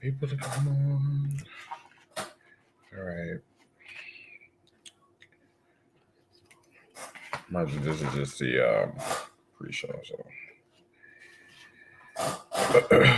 people to come on. All right. This is just the pre-show. So. Okay.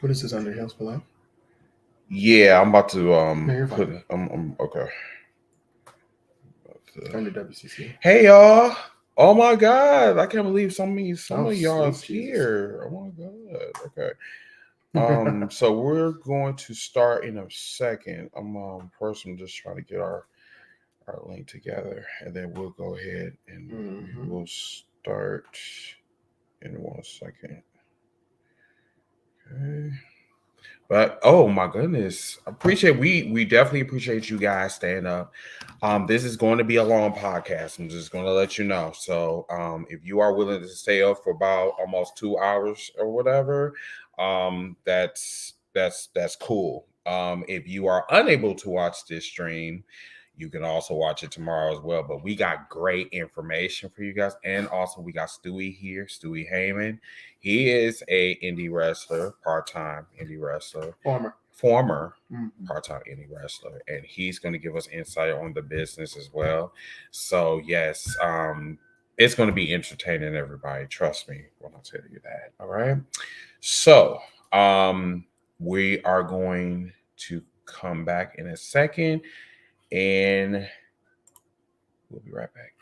What is this under Hills for Life? Yeah, I'm about to you're put fine. I'm okay. Under WCC. Hey y'all. Oh my god. I can't believe some of y'all's sweet here. Oh my god. Okay. So we're going to start in a second. First I'm just trying to get our link together, and then we'll go ahead and we'll start in 1 second. Okay. But oh my goodness, we definitely appreciate you guys staying up. This is going to be a long podcast. I'm just going to let you know. So if you are willing to stay up for about almost 2 hours or whatever, that's cool. If you are unable to watch this stream, you can also watch it tomorrow as well. But we got great information for you guys. And also we got Stewie here, Stewie Heyman. He is a indie wrestler, part-time indie wrestler. Former part-time indie wrestler. And he's going to give us insight on the business as well. So yes, it's going to be entertaining, everybody. Trust me when I tell you that. All right. So we are going to come back in a second. And we'll be right back.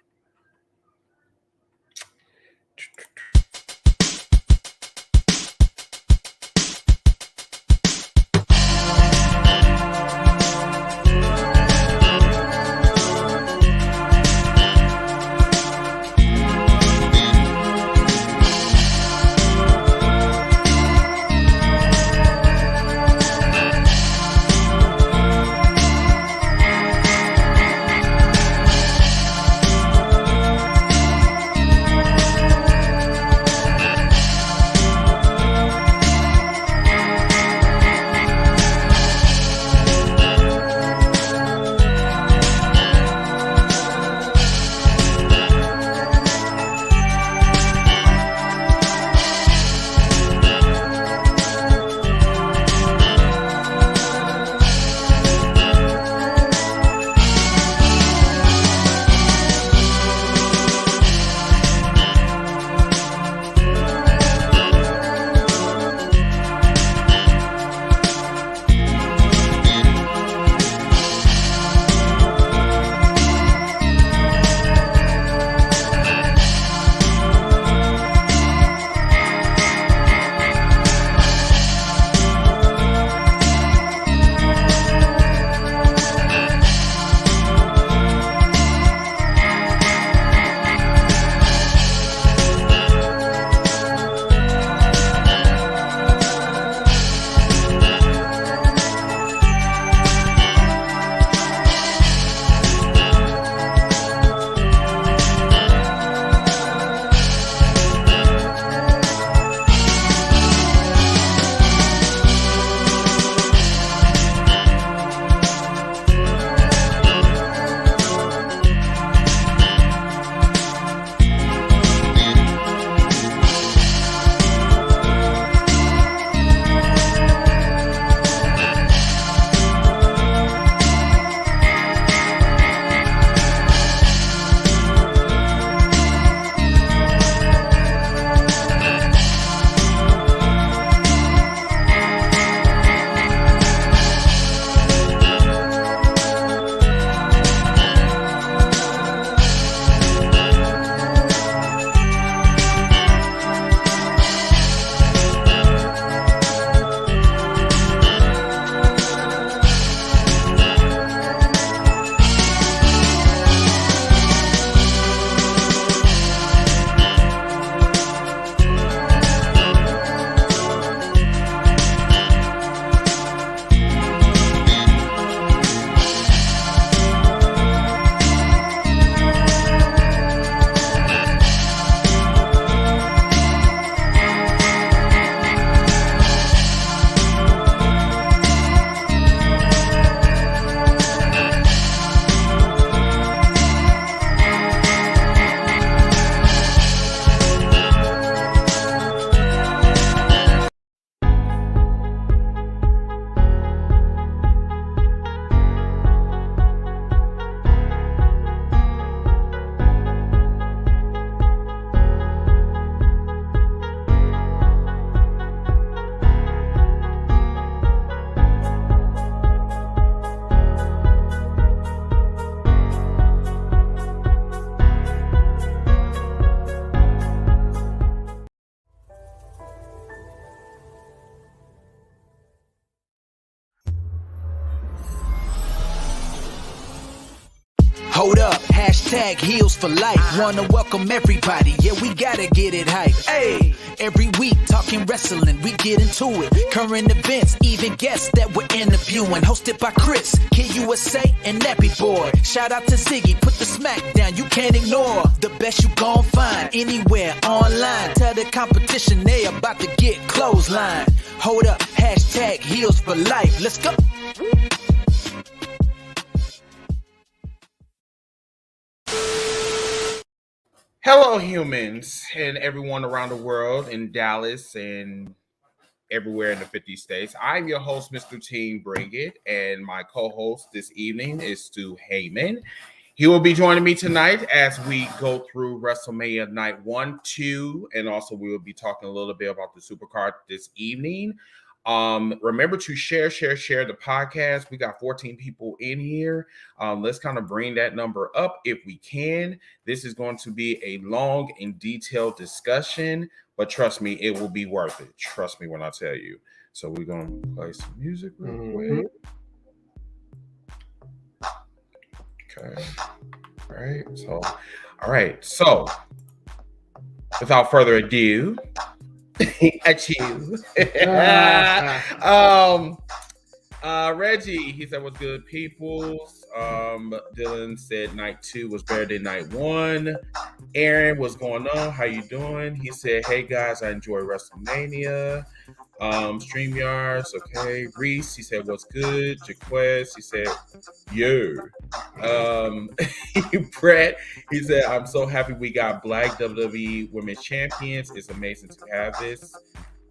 Hashtag heels for life. Wanna welcome everybody. Yeah, we gotta get it hype. Hey, every week talking wrestling, we get into it. Current events, even guests that we're interviewing. Hosted by Chris, KUSA, and Nappy Boy. Shout out to Ziggy, put the smack down, you can't ignore. The best you gon' find anywhere online. Tell the competition they about to get clothesline. Hold up, hashtag heels for life. Let's go. Hello, humans, and everyone around the world in Dallas and everywhere in the 50 states. I'm your host, Mr. Team Bring It, and my co-host this evening is Stu Heyman. He will be joining me tonight as we go through WrestleMania Night 1, 2, and also we will be talking a little bit about the Supercard this evening. Remember to share the podcast. We got 14 people in here. Let's kind of bring that number up if we can. This is going to be a long and detailed discussion, but trust me, it will be worth it. Trust me when I tell you. So we're going to play some music real quick. Okay. All right. So without further ado, at you. Reggie, he said, "What's good, peoples?" Dylan said night 2 was better than night 1. Aaron, what's going on? How you doing? He said, "Hey guys, I enjoy WrestleMania." StreamYards, okay. Reese, he said, "What's good?" Jaquez, he said, "Yo." Brett, he said, "I'm so happy we got Black WWE Women's Champions. It's amazing to have this.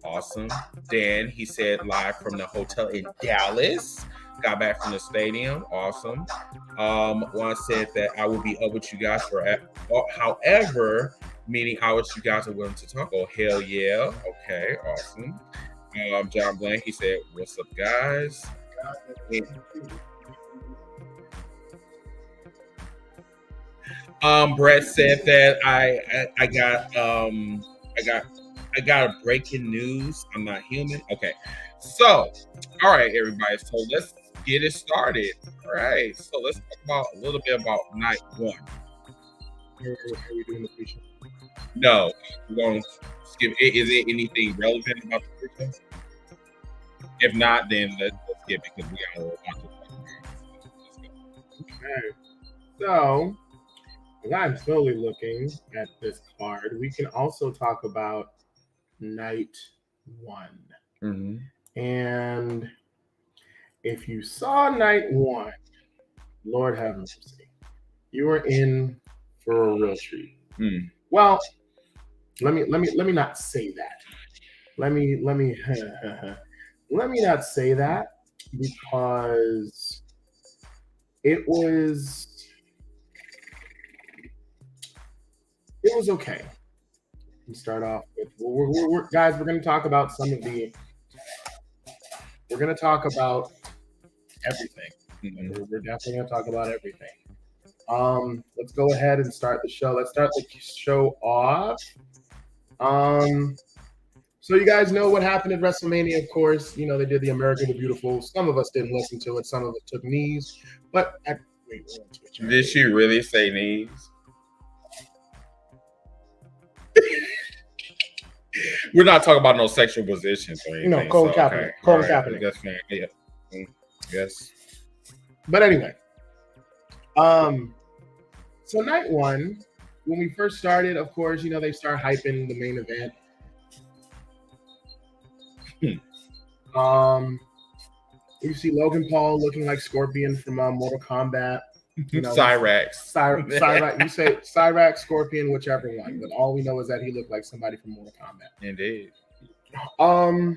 Awesome." Dan, he said, "Live from the hotel in Dallas. Got back from the stadium. Awesome." Juan said that I will be up with you guys for however many hours you guys are willing to talk. Oh, hell yeah. Okay, awesome. John Blank, he said, "What's up, guys?" Brett said that I got a breaking news. I'm not human. Okay. So, all right, everybody. So let's get it started. All right. So let's talk about a little bit about night 1. Are we doing the pre-show? No, we're going to skip it. Is it anything relevant about the pre-show? If not, then let's skip it because we got a lot to talk about. Okay. So, as I'm slowly looking at this card, we can also talk about night 1. Mm-hmm. And if you saw night 1, Lord have mercy, you were in for a real treat. Mm. Well, let me not say that. Let me not say that because it was okay. We start off with guys. We're going to talk about We're going to talk about everything. Mm-hmm. We're definitely going to talk about everything. Let's go ahead and start the show. Let's start the show off. So you guys know what happened at WrestleMania, of course. You know, they did the America the Beautiful. Some of us didn't listen to it. Some of us took knees. But did she really say knees? We're not talking about no sexual positions or anything. No, Colin Kaepernick. Okay. Colin right. Kaepernick. That's fine. Yeah. Yes. But anyway, so night 1, when we first started, of course, you know, they start hyping the main event. You see Logan Paul looking like Scorpion from Mortal Kombat. You know, Cyrax. Cyrax. You say Cyrax, Scorpion, whichever one. But all we know is that he looked like somebody from Mortal Kombat. Indeed. Of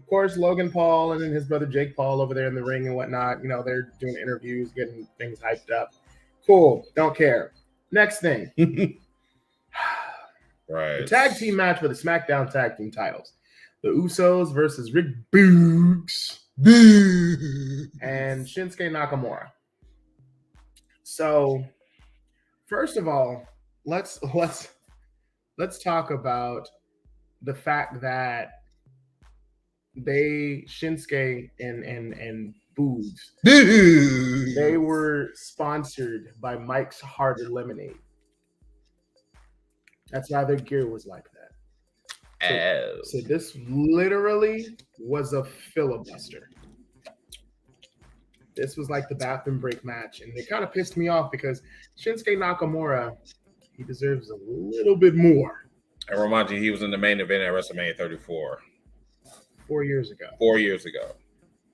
course, Logan Paul and then his brother Jake Paul over there in the ring and whatnot. You know, they're doing interviews, getting things hyped up. Cool. Don't care. Next thing. Right. The tag team match for the SmackDown tag team titles. The Usos versus Rick Boogs and Shinsuke Nakamura. So, first of all, let's talk about the fact that Shinsuke and Boogs. Dude. They were sponsored by Mike's Harder Lemonade. That's why their gear was like that. So this literally was a filibuster. This was like the bathroom break match, and it kind of pissed me off because Shinsuke Nakamura, he deserves a little bit more. I remind you, he was in the main event at WrestleMania 34. 4 years ago. 4 years ago.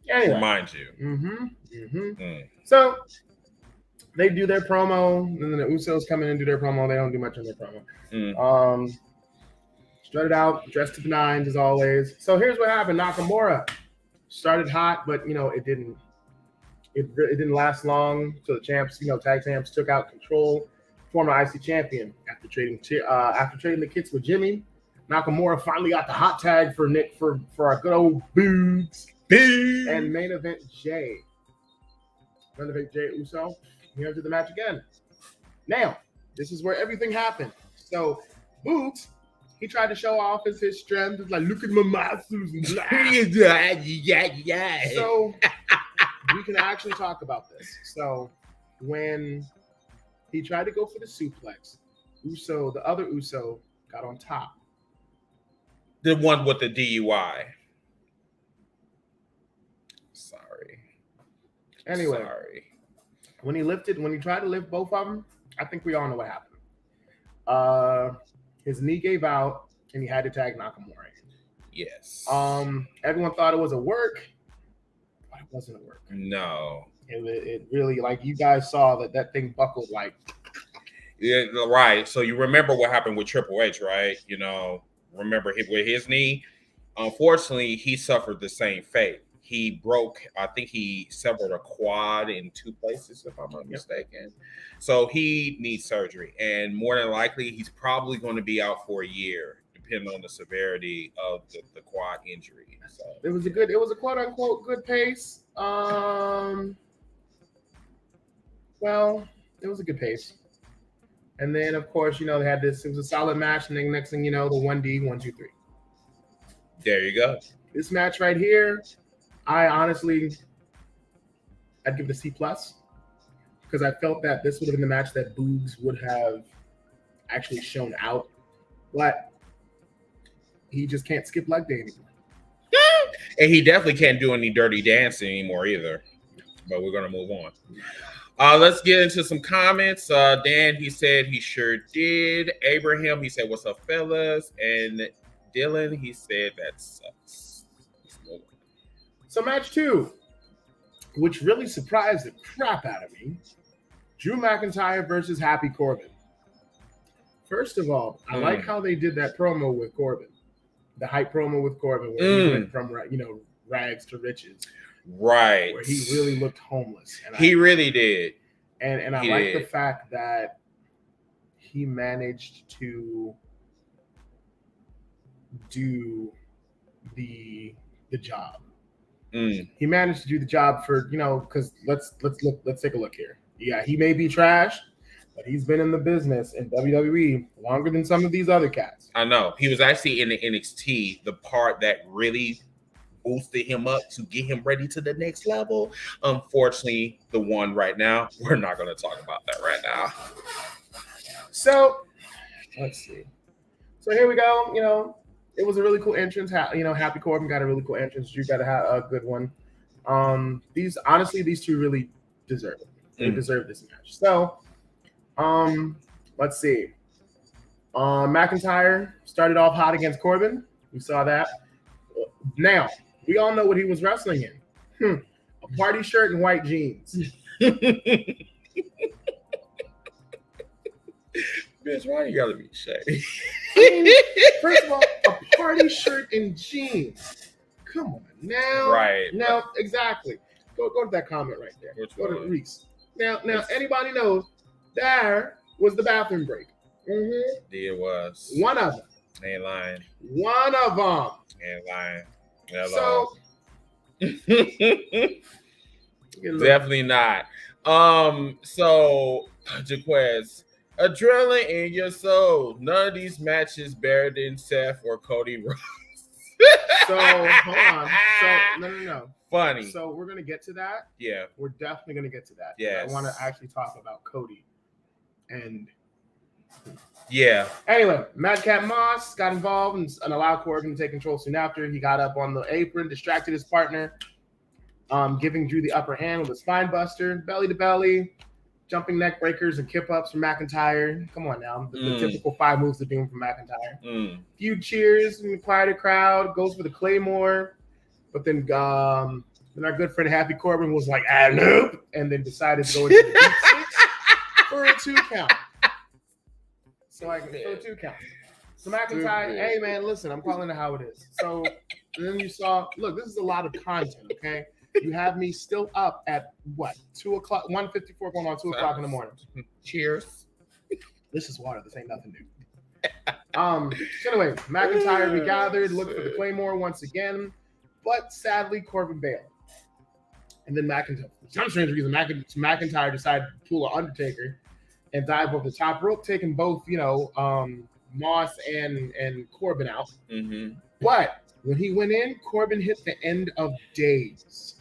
Anyway. Remind you. So they do their promo, and then the Usos come in and do their promo. They don't do much on their promo. Strutted out, dressed to the nines as always. So here's what happened. Nakamura started hot, but it didn't last long. So the champs, tag champs took out control. Former IC champion after trading the kits with Jimmy. Nakamura finally got the hot tag for Nick for our good old Boogs. And main event Jay Uso. He entered the match again. Now, this is where everything happened. So Boogs, he tried to show off his strength. It's like, look at my muscles. Yeah. So we can actually talk about this. So when he tried to go for the suplex, the other Uso got on top. The one with the DUI. Sorry. Anyway, when he tried to lift both of them, I think we all know what happened. His knee gave out, and he had to tag Nakamura. Yes. Everyone thought it was a work, but it wasn't a work. No. It really, like you guys saw that thing buckled like. Yeah, right. So you remember what happened with Triple H, right? Remember with his knee. Unfortunately, he suffered the same fate. He severed a quad in 2 places, if I'm not mistaken. So he needs surgery, and more than likely, he's probably going to be out for a year, depending on the severity of the quad injury. So it was a quote unquote good pace. Well, it was a good pace. And then, of course, they had this. It was a solid match, and then next thing you know, the 1D, 1, 2, 3. There you go. This match right here, I'd give it a C+, because I felt that this would have been the match that Boogs would have actually shown out, but he just can't skip leg day anymore. And he definitely can't do any dirty dancing anymore either. But we're gonna move on. Let's get into some comments. Dan, he said he sure did. Abraham, he said, "What's up, fellas?" And Dylan, he said, "That sucks." So match 2, which really surprised the crap out of me. Drew McIntyre versus Happy Corbin. First of all, I like how they did that promo with Corbin. The hype promo with Corbin, where he went from rags to riches. Right. Where he really looked homeless. And he really did. And I like the fact that he managed to do the job. He managed to do the job for, because let's take a look here. Yeah, he may be trash, but he's been in the business in WWE longer than some of these other cats. I know. He was actually in the NXT, the part that really boosted him up to get him ready to the next level. Unfortunately, the one right now, we're not going to talk about that right now. So, let's see. So here we go. It was a really cool entrance. Happy Corbin got a really cool entrance. Drew got a good one. These two really deserve it. They deserve this match. So, let's see. McIntyre started off hot against Corbin. We saw that. Now, we all know what he was wrestling in. A party shirt and white jeans. Bitch, why you gotta be shady? First of all, a party shirt and jeans. Come on now. Right. Now, exactly. Go to that comment right there. Go to Reese. Now, anybody knows there was the bathroom break. It was. One of them. Ain't lying. One of them. Ain't lying. Hello. So definitely not. So Jaquez, adrenaline in your soul. None of these matches better than Seth or Cody Rhodes. So hold on. So no. funny. So we're gonna get to that. Yeah, we're definitely gonna get to that. Yes. I want to actually talk about Cody. And yeah. anyway, Madcap Moss got involved and allowed Corbin to take control soon after. He got up on the apron, distracted his partner, giving Drew the upper hand with a spine buster, belly to belly, jumping neck breakers and kip ups from McIntyre. Come on now, the typical 5 moves of doom from McIntyre. Few cheers in the quieted crowd, goes for the Claymore, but then our good friend Happy Corbin was like, nope, and then decided to go into the deep six for a 2 count. So I can for a 2 count. So McIntyre, hey man, listen, I'm calling it how it is. So then you saw, look, this is a lot of content, okay? You have me still up at what? 2 o'clock, 1:54 going on 2 o'clock in the morning. Cheers. This is water. This ain't nothing new. So anyway, McIntyre regathered, looked for the Claymore once again, but sadly Corbin bailed. And then McIntyre, for some strange reason, McIntyre decided to pull an Undertaker and dive over the top rope, taking both, Moss and Corbin out. Mm-hmm. But when he went in, Corbin hit the end of days.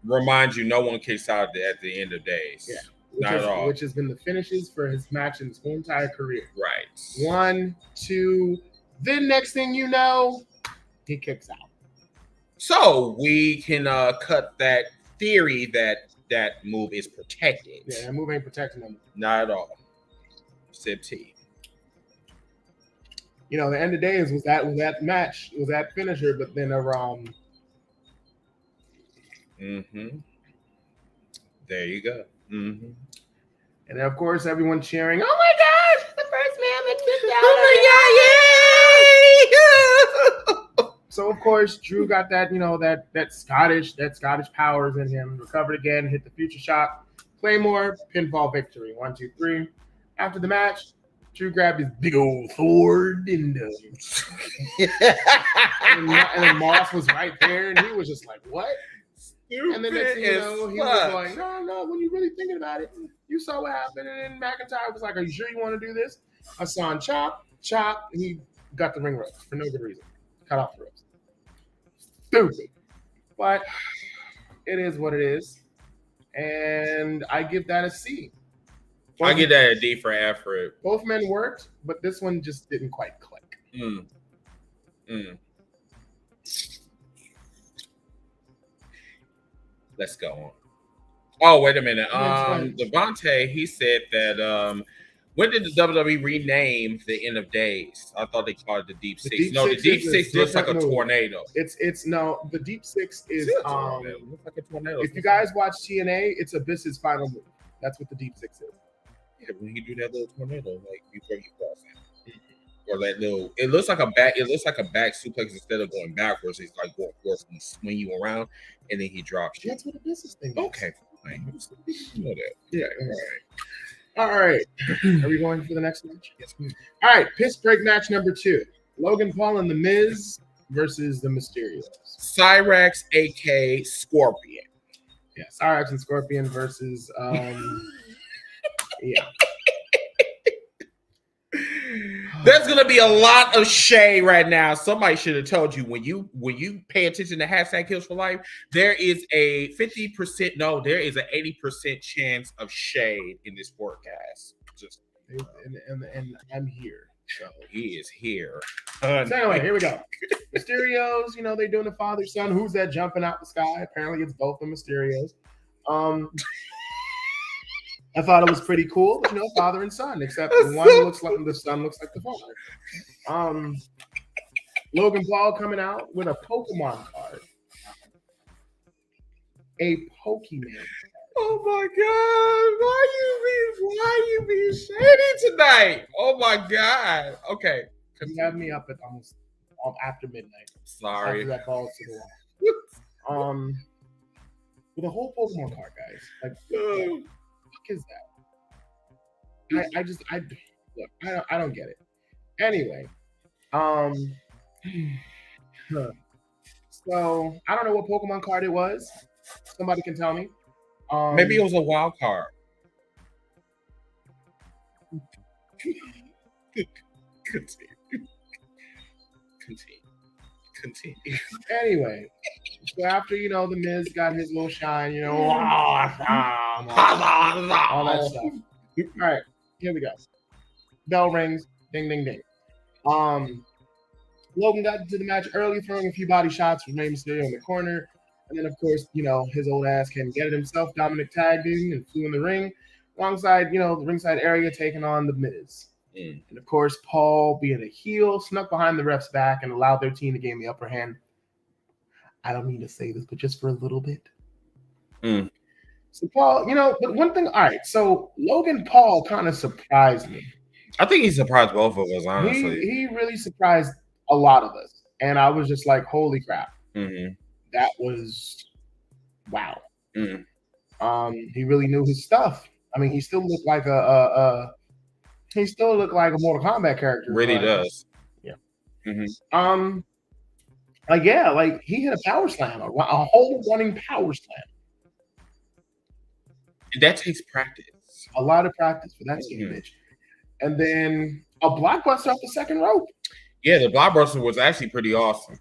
Remind you, no one kicks out at the end of days. Yeah. Not at all. Which has been the finishes for his match in his whole entire career. Right. 1, 2. Then next thing you know, he kicks out. So we can cut that theory that move is protected. Yeah, that move ain't protecting him. Not at all. Sip tea. The end of days was that match, was that finisher, but then Mm-hmm. There you go. Mm-hmm. And then of course everyone cheering, oh my gosh, the first man that kicked out. Oh my god, yay! So of course Drew got that, that Scottish powers in him, recovered again, hit the future shot, Claymore, pinfall victory. 1, 2, 3. After the match, Drew grabbed his big old Thor dildo. and then Moss was right there, and he was just like, what? And then next thing you know, he was like, no, when you're really thinking about it, you saw what happened. And then McIntyre was like, are you sure you want to do this? Hassan chop, and he got the ring ropes for no good reason. Cut off the ropes. Stupid. But it is what it is. And I give that a C. I give that a D for effort. Both men worked, but this one just didn't quite click. Let's go on. Oh, wait a minute. Devontae, he said that when did the WWE rename the end of days? I thought they called it the Deep Six. The Deep Six looks like a tornado. The Deep Six is looks like a tornado. If you guys watch TNA, it's Abyss's final move. That's what the Deep Six is. Yeah, when he do that little tornado, like before you cross it. Or that little, it looks like a back suplex instead of going backwards. It's like going forward and swing you around, and then he drops you. That's what Abyss's thing is. Okay, fine. You know that. Yeah. All right. Are we going for the next match? Yes. All right. Piss break match number 2. Logan Paul and The Miz versus the Mysterios. Cyrax, a.k.a. Scorpion. Yeah, Cyrax and Scorpion versus yeah. There's gonna be a lot of shade right now. Somebody should have told you when you pay attention to hashtag Kills for Life, there is a 50%, no, there is an 80% chance of shade in this forecast. And I'm here. So he is here. So anyway, here we go. Mysterios, they doing the father-son. Who's that jumping out the sky? Apparently it's both the Mysterios. I thought it was pretty cool, father and son, except one looks like the son looks like the father. Logan Paul coming out with a Pokemon card. A Pokemon. Oh my God. Why you being shady tonight? Oh my God. Okay. You have me up at almost after midnight. Sorry. After that balls to the wall. With a whole Pokemon card, guys. Like, what is that? I don't get it. Anyway, so I don't know what Pokemon card it was. Somebody can tell me. Maybe it was a wild card. Continue. Anyway, So after the Miz got his little shine, all that stuff. All right, here we go. Bell rings, ding, ding, ding. Logan got into the match early, throwing a few body shots with Rey Mysterio in the corner. And then, of course, his old ass can get it himself. Dominic tagged in and flew in the ring alongside, the ringside area, taking on the Miz. And, of course, Paul, being a heel, snuck behind the ref's back and allowed their team to gain the upper hand. I don't mean to say this, but just for a little bit. So, Paul, but one thing, all right, so Logan Paul kind of surprised me. I think he surprised both of us, honestly. He really surprised a lot of us. And I was just like, holy crap. That was wow. He really knew his stuff. I mean, he still looked like a Mortal Kombat character. Really does. Yeah. He hit a power slam, a whole running power slam. That takes practice. A lot of practice for that skin bitch. And then a blockbuster off the second rope. Yeah, the blockbuster was actually pretty awesome.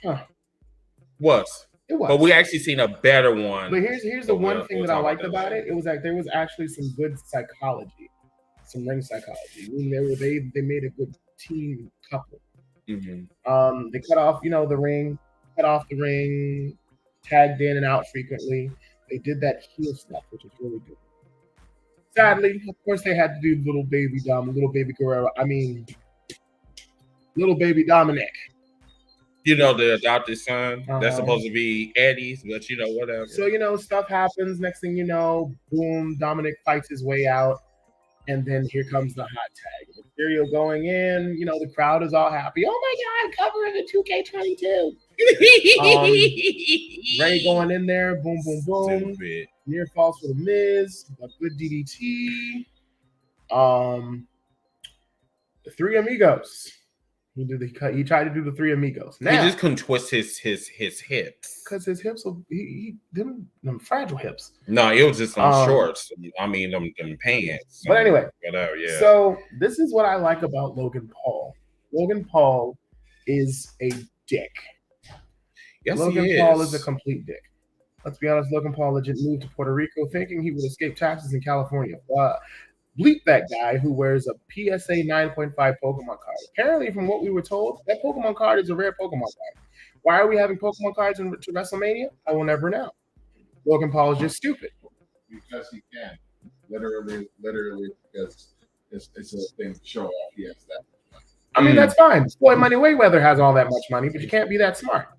Huh. It was. But we actually seen a better one. But here's the one thing that I liked about it. It was like there was actually some good psychology, some ring psychology. I mean, they made a good team couple. They cut off the ring, tagged in and out frequently. They did that heel stuff, which is really good. Sadly, of course, they had to do little baby Guerrero. I mean, little baby Dominic. The adopted son. That's supposed to be Eddie's, but whatever. So, stuff happens. Next thing you know, boom, Dominic fights his way out. And then here comes the hot tag. Mysterio going in. The crowd is all happy. Oh my God, cover of the 2K22. Ray going in there. Boom, boom, boom. Stupid. Near falls for the Miz. A good DDT. The Three Amigos. He tried to do the Three Amigos. Now, he just couldn't twist his hips because his hips them fragile hips. No, it was just some shorts. I mean, them pants. But anyway, whatever. Yeah. So this is what I like about Logan Paul. Logan Paul is a dick. Yes, Logan Paul is a complete dick. Let's be honest. Logan Paul legit moved to Puerto Rico thinking he would escape taxes in California. Bleep that guy who wears a PSA 9.5 Pokemon card. Apparently, from what we were told, that Pokemon card is a rare Pokemon card. Why are we having Pokemon cards to WrestleMania? I will never know. Logan Paul is just stupid. Because he can. Literally, because it's a thing to show off. He has that much money. I mean, that's fine. Floyd Money Mayweather has all that much money, but you can't be that smart.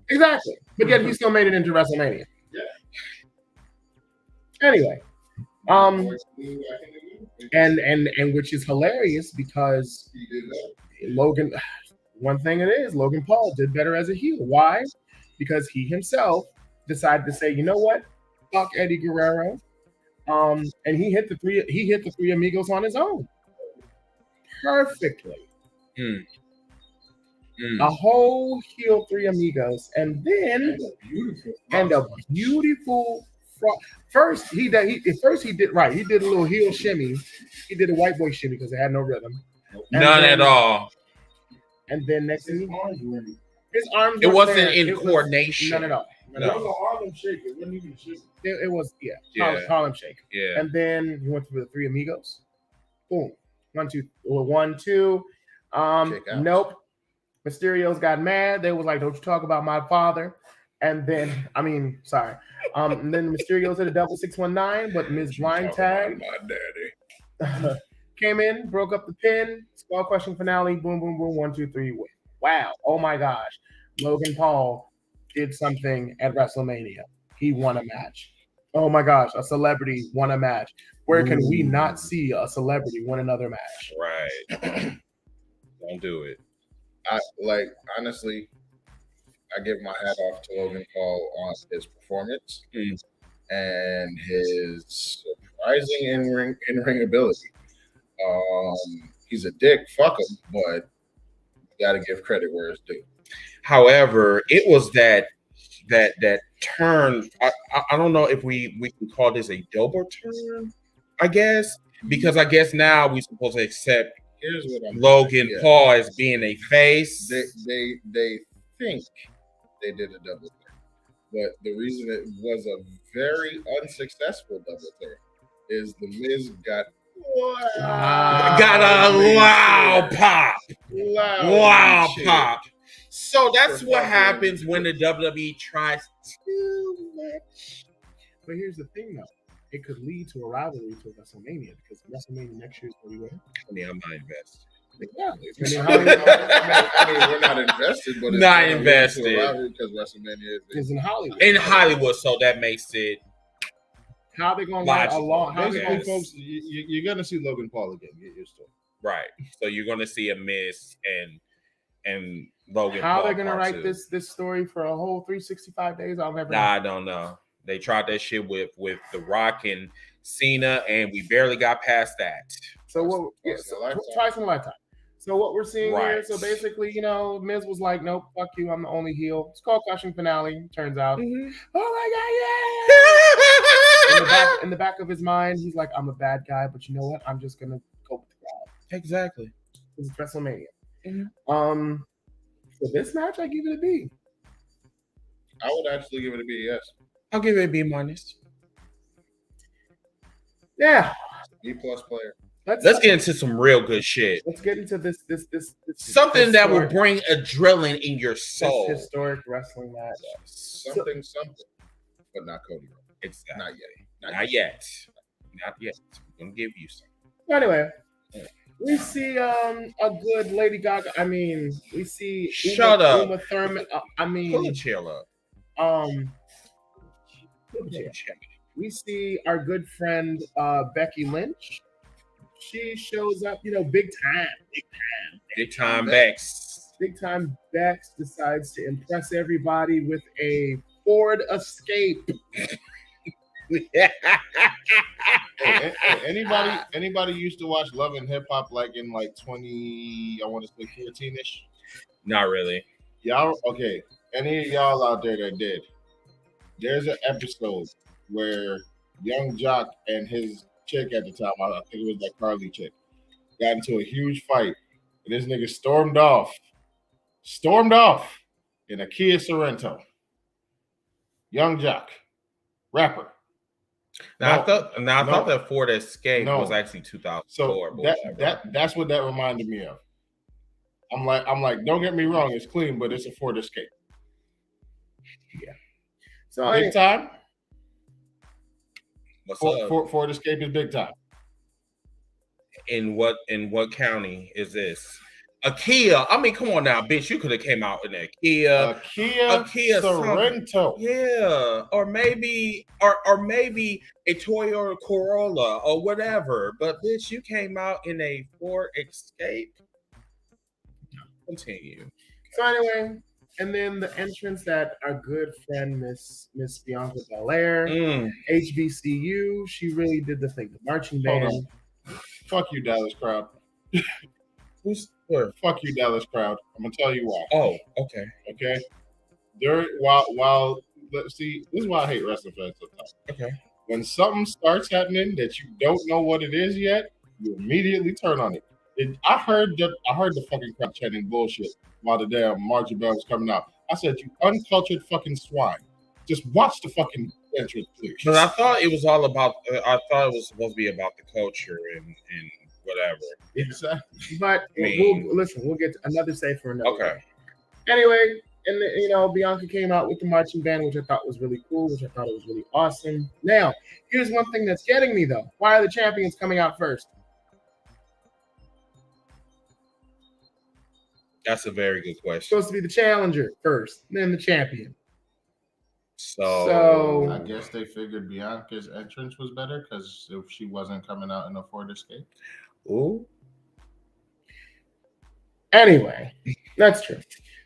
Exactly. But yet he still made it into WrestleMania. Anyway, and which is hilarious because Logan Paul did better as a heel. Why? Because he himself decided to say, you know what, fuck Eddie Guerrero, and he hit the three amigos on his own perfectly. A whole heel Three Amigos, and then a beautiful. First he did right. He did a little heel shimmy. He did a white boy shimmy because it had no rhythm. None at all. And then next thing his arms. It wasn't in coordination. None at all. It was a Harlem Shake. It wasn't even a shake. It was Harlem Shake. Yeah. And then he went to the Three Amigos. Boom. 1, 2. Nope. Mysterio's got mad. They was like, "Don't you talk about my father." And then, and then Mysterio's at a double 619, but Ms. Blind Tag My daddy came in, broke up the pin, Skull Crushing finale, boom, boom, boom, 1, 2, 3, win. Wow. Oh my gosh. Logan Paul did something at WrestleMania. He won a match. Oh my gosh. A celebrity won a match. Where can we not see a celebrity win another match? Right. Don't do it. Honestly, I give my hat off to Logan Paul on his performance and his surprising in-ring ability. He's a dick, fuck him, but you got to give credit where it's due. However, it was that turn. I don't know if we can call this a double turn. I guess because now we're supposed to accept Here's what I'm Logan Paul as being a face. They think they did a double turn, but the reason it was a very unsuccessful double turn is the Miz got a loud pop. Wow pop. So that's what happens when the WWE tries too much. But here's the thing, though. It could lead to a rivalry to WrestleMania because WrestleMania next year is going to be. I mean, I'm not invested. Yeah. I mean, we're not invested, but it's not invested because WrestleMania is in Hollywood. In Hollywood, so that makes it. How they going to ride along? Basically, folks, you're going to see Logan Paul again. Get used to it. Right. So you're going to see a Miz and Logan. How they're going to write this story for a whole 365 days? I'll never. I don't know. They tried that shit with The Rock and Cena, and we barely got past that. So what? Twice in a lifetime. So what we're seeing here, so basically, Miz was like, nope, fuck you, I'm the only heel. Skull crushing finale, turns out. Mm-hmm. Oh my God, yeah! in the back of his mind, he's like, I'm a bad guy, but you know what? I'm just gonna go with the crowd. Exactly. This is WrestleMania. Mm-hmm. For this match, I give it a B. I would actually give it a B, yes. I'll give it a B minus. Yeah. B plus player. Let's get into some real good shit. Let's get into this something that will bring adrenaline in your soul. This historic wrestling match. Something, but not Cody. Exactly. Not yet. Not yet. I'm gonna give you some. Anyway, we see a good Lady Gaga. I mean, we see Uma Thurman. Pull a chair up. We see our good friend Becky Lynch. She shows up, big time Bex. Big time Bex decides to impress everybody with a Ford Escape. Anybody used to watch Love and Hip Hop like in 14-ish? Not really. Y'all, okay. Any of y'all out there that did? There's an episode where Young Jock and his chick at the time, I think it was that Carly chick, got into a huge fight, and this nigga stormed off in a Kia Sorento. Young Jock, rapper. I thought that Ford Escape was actually 2004. So that's what that reminded me of. I'm like, don't get me wrong, it's clean, but it's a Ford Escape. Yeah. So big time. Ford Escape is big time. In what county is this? A Kia. I mean, come on now, bitch. You could have came out in a Kia. A Kia Sorento. Yeah. Or maybe a Toyota Corolla or whatever. But bitch, you came out in a Ford Escape. Continue. So anyway, and then the entrance that our good friend Miss Bianca Belair, HBCU, she really did the thing. The marching band. Fuck you, Dallas crowd. Fuck you, Dallas crowd. I'm gonna tell you why. Oh, okay. Okay. While let's see, this is why I hate wrestling fans sometimes. Okay. When something starts happening that you don't know what it is yet, you immediately turn on it. I heard the fucking crowd chanting bullshit while the damn marching band was coming out. I said, you uncultured fucking swine. Just watch the fucking entrance, please. But I thought it was all about. I thought it was supposed to be about the culture and whatever. Exactly. But we'll get to another say for another. Okay. Anyway, and Bianca came out with the marching band, which I thought was really cool, which I thought was really awesome. Now, here's one thing that's getting me though. Why are the champions coming out first? That's a very good question. Supposed to be the challenger first, then the champion. So I guess they figured Bianca's entrance was better because if she wasn't coming out in a Ford Escape. Ooh. Anyway, that's true.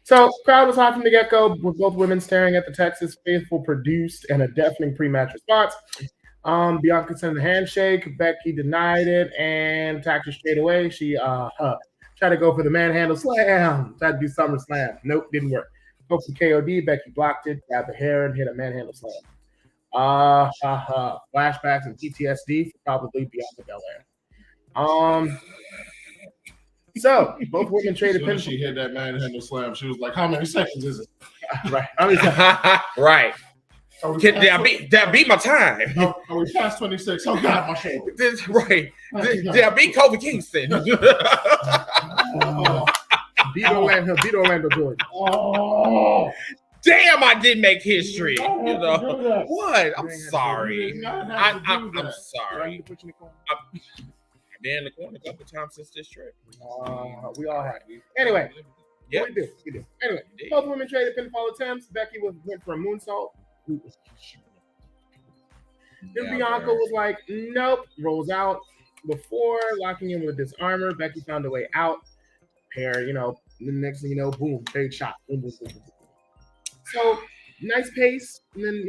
So crowd was hot from the get-go, with both women staring at the Texas Faithful produced and a deafening pre-match response. Bianca sent the handshake. Becky denied it and attacked her straight away. She tried to go for the manhandle slam. Tried to do SummerSlam. Nope, didn't work. Go for KOD. Becky blocked it, grabbed the hair, and hit a manhandle slam. Flashbacks and PTSD for probably Bianca Belair. So both women As traded soon as pin. she hit that manhandle slam, she was like, "How many seconds is it?" Right. Right. Are we Did past I beat my time? Are we past 26? Oh God, my shoulder. Right. Did I beat Kobe Kingston? Beat Orlando Jordan. Oh, Damn, I did make history. You don't You have know to do that. what? I'm You ain't sorry. you did not have to do I'm that. Do I sorry. need to put you in the corner? I've been in the corner a couple times since this trip. We all have. Anyway, Yep. we do. Anyway, both women traded pinfall attempts. Becky went for a moonsault. Then Bianca was like, nope, rolls out. Before locking in with a disarmer, Becky found a way out. Pair, the next thing you know, boom, big shot. Boom, boom, boom, boom. So nice pace. And then,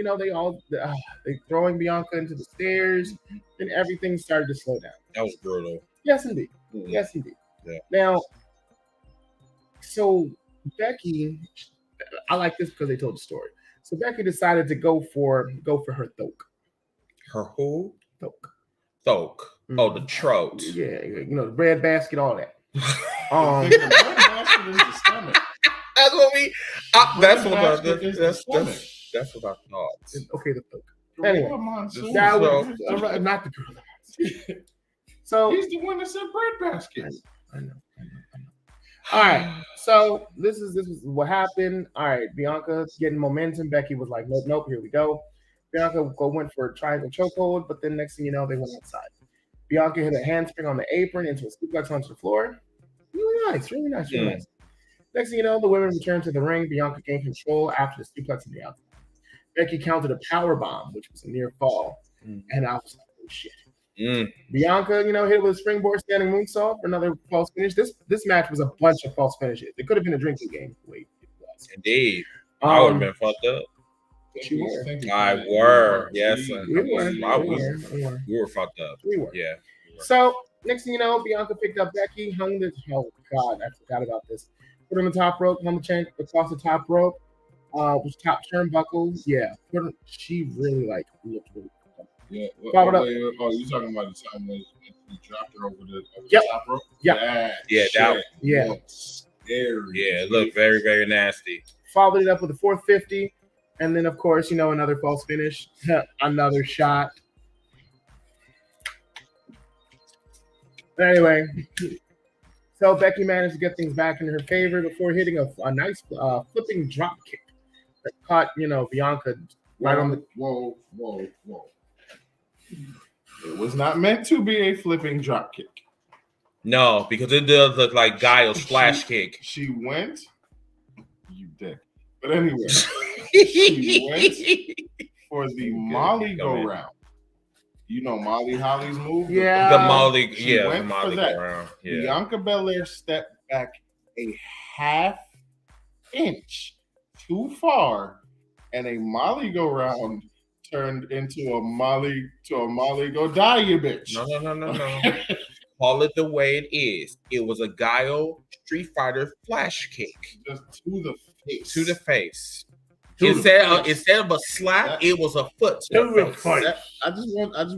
they throwing Bianca into the stairs. Then everything started to slow down. That was brutal. Yes, indeed. Mhm. Yes, indeed. Yeah. Now, so Becky, I like this because they told the story. So Becky decided to go for her thoke. Her who? Thoke. Thoke. Oh, the throat. Yeah, the bread basket, all that. I think the bread basket is the stomach. That's what we. That's what basket is the stomach. that's what I thought. Okay, the thoke. Anyway, Gorilla Monsoon. that So- was not the gorilla. So He's the one that said bread basket. I know. All right, so this is what happened. All right, Bianca getting momentum. Becky was like, nope, here we go. Bianca went for a triangle chokehold, but then next thing you know, they went outside. Bianca hit a handspring on the apron into a suplex onto the floor. Really nice. Next thing you know, the women returned to the ring. Bianca gained control after the suplex on the outside. Becky countered a power bomb, which was a near fall, and I was like, oh shit. Bianca, hit it with a springboard standing moonsault for another false finish. This match was a bunch of false finishes. It could have been a drinking game. Wait, it was. Indeed. I would have been fucked up. You were. I were. Yes. We We were fucked up. We were. Yeah. So next thing you know, Bianca picked up Becky, hung the I forgot about this. Put her on the top rope, hung the chain across the top rope, was top turnbuckle. Yeah, she really looked really good. Yeah. Followed up. You talking about the time when you dropped her over the top rope? Yep. That Yeah. looked scary. Yeah, it looked very, very nasty. Followed it up with a 450, and then of course, another false finish, another shot. But anyway, so Becky managed to get things back in her favor before hitting a nice flipping drop kick that caught Bianca right on the. Whoa. It was not meant to be a flipping drop kick. No, because it does look like Guile's flash kick. She went. You dick. But anyway, she went for the Molly go round. You know Molly Holly's move? Yeah. The Molly, She the went Molly for that. go around. Yeah. Bianca Belair stepped back a half inch too far, and a Molly go round turned into a Molly go die, you bitch. No. Call it the way it is. It was a Guile Street Fighter flash kick Just to the face. to the face. To the Instead face. of a slap, it was a foot to To the the face. face. I just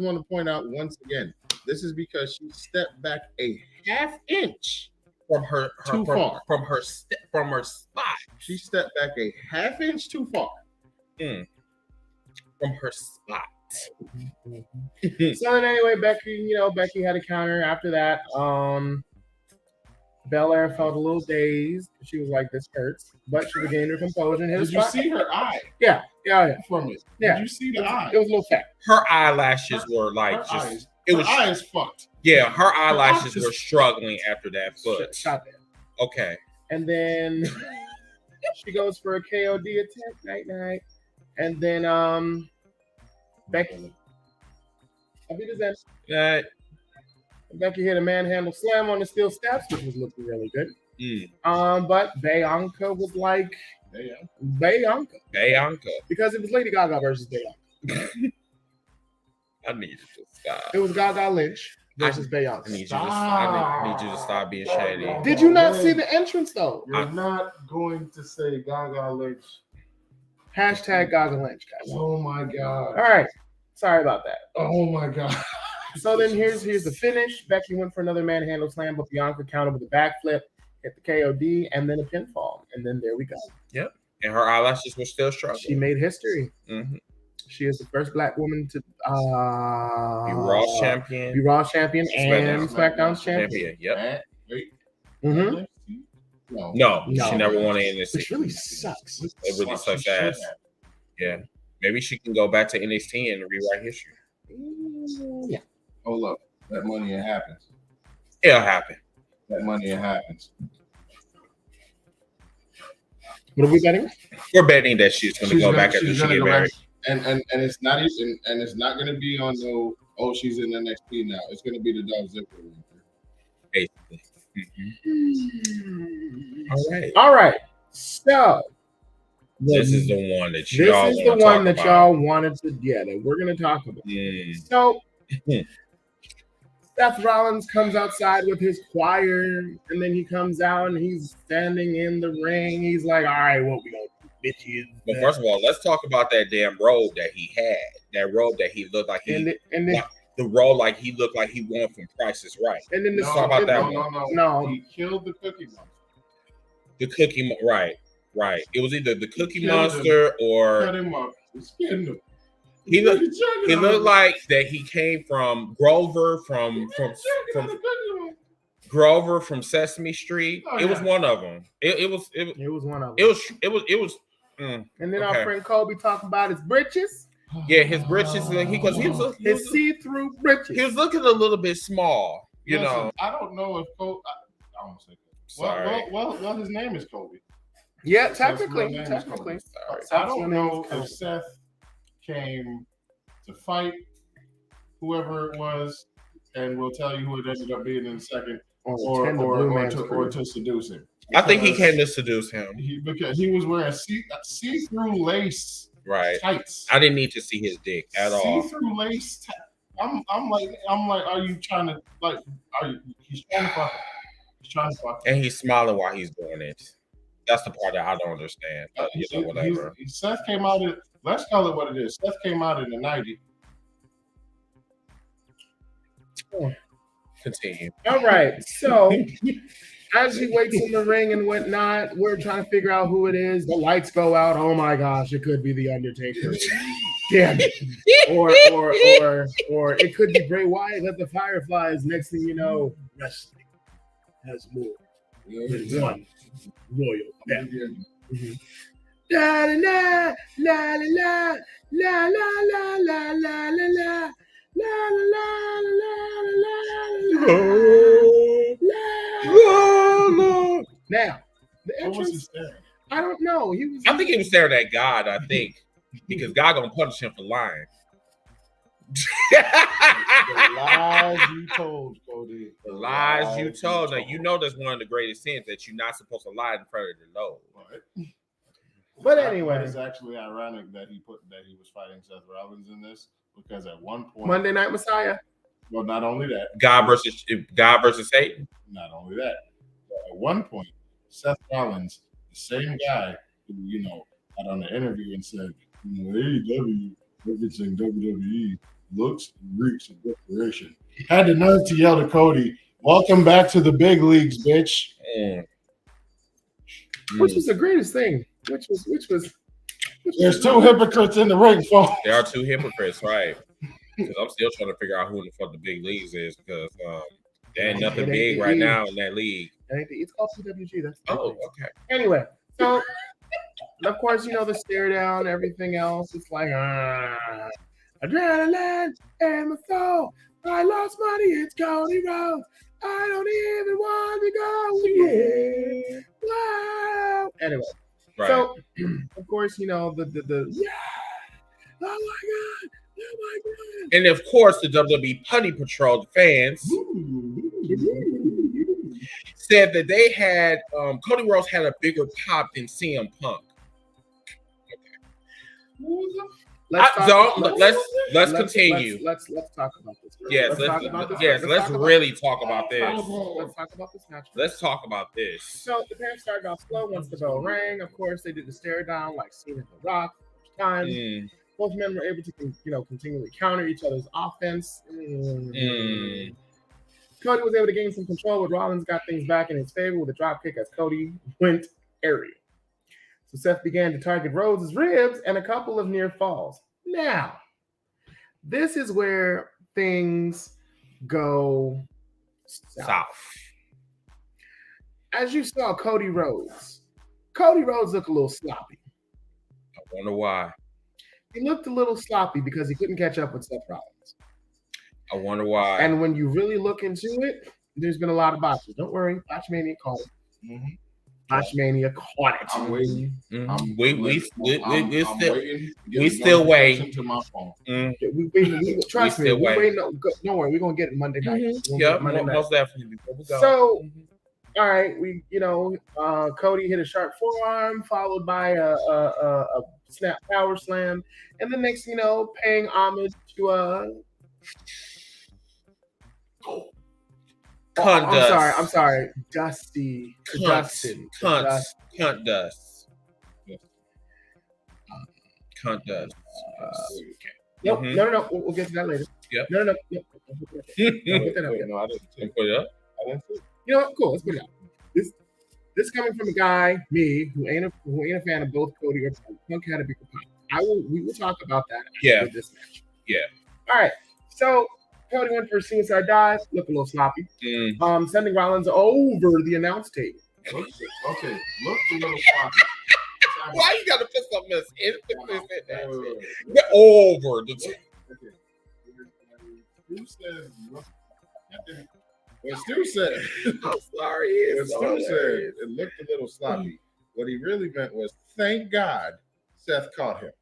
want to point out once again, this is because she stepped back a half inch From her Too far. from her spot. She stepped back a half inch too far. From her spot. So then anyway, Becky had a counter after that. Belair felt a little dazed. She was like, "This hurts," but she regained her composure and hit a Did you spot. see her eye Yeah. from it? Yeah. Did you see the eye? It was a little fat. Her eyelashes were like Her just eyes. it Her was eye is fucked. yeah, her eyelashes eyes- were struggling after that foot. Shot there. Okay. And then she goes for a KOD attempt, night. And then Becky. Becky hit a manhandle slam on the steel steps, which was looking really good. But Bianca was like Bianca because it was Lady Gaga versus Bianca. I need you to stop. It was Gaga Lynch versus Bianca. I need you to stop being shady. Did you not see the entrance though? You're not going to say Gaga Lynch. Hashtag Gaga Lynch, guys. Oh my god. All right. Sorry about that. Oh my god. So then here's the finish. Becky went for another manhandle slam, but Bianca countered with a backflip, hit the KOD, and then a pinfall. And then there we go. Yep. And her eyelashes were still struggling. She made history. Mm-hmm. She is the first black woman to be Raw champion, and SmackDown's champion. Yep. Wait. Mm-hmm. No, she never won an NXT. Which really sucks. It really sucks ass. Yeah. Maybe she can go back to NXT and rewrite history. Yeah. Hold up. That money, it happens. It'll happen. That money, it happens. What are we betting? We're betting that she's going to go back after she get married. And it's not even, and it's not going to be on no, oh, she's in NXT now. It's going to be the Dolph Ziggler. Basically. Mm-hmm. All right. So this is the one that y'all wanted to that we're going to talk about. So Seth Rollins comes outside with his choir, and then he comes out and he's standing in the ring. He's like, all right, what we gonna do, bitches? But first of all, let's talk about that damn robe that he had. That robe that he looked like he the robe like he looked like he won from Price is Right. And then talk about that. No, he killed the Cookie Monster. The Cookie, right. It was either the Cookie Monster or cut him up. Skinned him. He looked like that he came from Grover from Grover from Sesame Street. It was one of them. It was one of them. It was. And then our friend Kobe talking about his britches. Yeah, his britches. His see-through britches. He was looking a little bit small. You know. I don't know if Kobe. I won't say that. Well, his name is Kobe. Yeah, technically. I don't know if Seth came to fight whoever it was, and we'll tell you who it ended up being in a second, or to seduce him. I think he came to seduce him because he was wearing see-through lace tights. I didn't need to see his dick at all. See-through lace. I'm like, are you trying to like? He's trying to fuck. He's trying to fuck. And he's smiling while he's doing it. That's the part that I don't understand. But whatever. Seth came out in. Let's call it what it is. Seth came out in the 90s. Continue. All right. So as he waits in the ring and whatnot, we're trying to figure out who it is. The lights go out. Oh my gosh, it could be the Undertaker. Damn it. Or it could be Bray Wyatt. Let the Fireflies. Next thing you know, wrestling has more than one royal family. Mm-hmm. La la la la la la la la la la la la. Now, the entrance. I don't know. I think he was staring at God. I think because God gonna punish him for lying. The lies you told, Cody. The lies you told. Now you know that's one of the greatest sins that you're not supposed to lie in front of the Lord. Right. But anyway, it's actually ironic that he was fighting Seth Rollins in this because at one point Monday Night Messiah. Well, not only that, God versus Satan. Not only that, but at one point Seth Rollins, the same guy who got on the interview and said, AEW referencing WWE looks and reeks of desperation, had the nerve to yell to Cody, "Welcome back to the big leagues, bitch." Which was the greatest thing. Which was There's two hypocrites in the ring, folks. There are two hypocrites, right? Because I'm still trying to figure out who in the fuck the big leagues is because there ain't nothing big right now in that league. It's called PWG. That's okay. Anyway, so of course the stare down, everything else. It's like adrenaline and my soul. I lost money. It's Cody Rhodes. I don't even want to go. Yeah. Wow. Anyway. Right. So, of course, the yeah, oh my god, and of course the WWE Putty Patrol fans said that they had Cody Rhodes had a bigger pop than CM Punk. Okay. Let's continue. Let's talk about this. Yes, let's really talk about this. Let's talk about this match. Let's talk about this. So the band started off slow once the bell rang. Of course, they did the stare down like seen in The Rock time. both men were able to, continually counter each other's offense. Cody was able to gain some control, but Rollins got things back in his favor with a drop kick as Cody went aerial. So Seth began to target Rhodes' ribs and a couple of near falls. Now, this is where things go south. As you saw Cody Rhodes looked a little sloppy. I wonder why. He looked a little sloppy because he couldn't catch up with Seth Rollins. I wonder why. And when you really look into it, there's been a lot of botches. Don't worry, Botchmania caught it. Botchmania caught it. I'm waiting. We still waiting. To my phone. Trust me, we're waiting. Don't worry, we're gonna get it Monday night. Most definitely. Before we go. So, all right, Cody hit a sharp forearm, followed by a snap power slam, and the next, paying homage to I'm sorry, Dusty. Dustin. Cunt Dust. Cunt Dust. Nope. No. We'll get to that later. Yep. No. Don't put that up yet. No, I didn't Put it up. I didn't see it. You know what? Cool. Let's put it up. This coming from a guy, me, who ain't a fan of both Cody or Punk. Punk had a bigger pop. We will talk about that after this match. Yeah. All right. So Cody went for a suicide dive, looked a little sloppy. Sending Rollins over the announce table. Okay, look a little sloppy. Why you gotta put something else in that? Over the table. Stu said, what Stu said. I'm sorry. Stu said it looked a little sloppy. What he really meant was, thank God Seth caught him.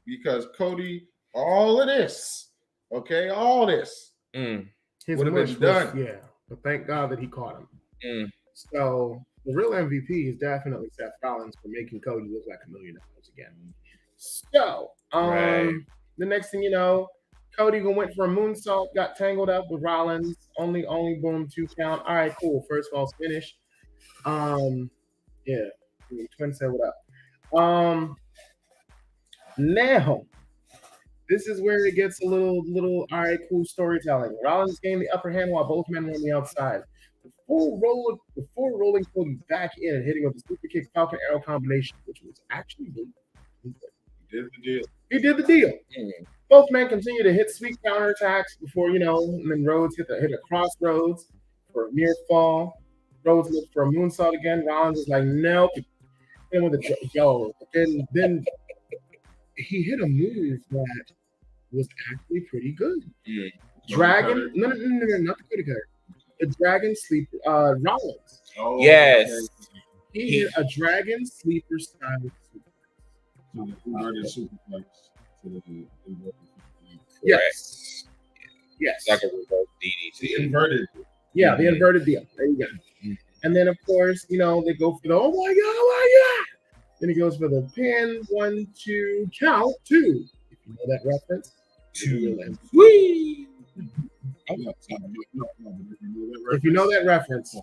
Because Cody, all this would have been done. Yeah, but thank God that he caught him. So the real MVP is definitely Seth Rollins for making Cody look like $1 million again. So, the next thing you know, Cody went for a moonsault, got tangled up with Rollins. Only boom, 2 count. All right, cool. First false finish. Twin said what up. Now, this is where it gets a little, all right, cool storytelling. Rollins gained the upper hand while both men were on the outside. Before rolling Cody back in and hitting with a super kick Falcon Arrow combination, which was actually really good. He did the deal. Both men continue to hit sweet counterattacks before, and then Rhodes hit a crossroads for a near fall. Rhodes looked for a moonsault again. Rollins was like, nope. Then then he hit a move that was actually pretty good. Dragon, no, not the Cody cutter. The Dragon Sleeper, Rollins. Oh, yes. Okay. He hit a Dragon Sleeper style superplex. Yes. Like a reverse DDT. Inverted. Yeah, the inverted deal. There you go. And then, of course, they go for the, oh my God. Then he goes for the pin, 1, 2, count, 2. If you know that reference, 2. Whee! If you know that reference,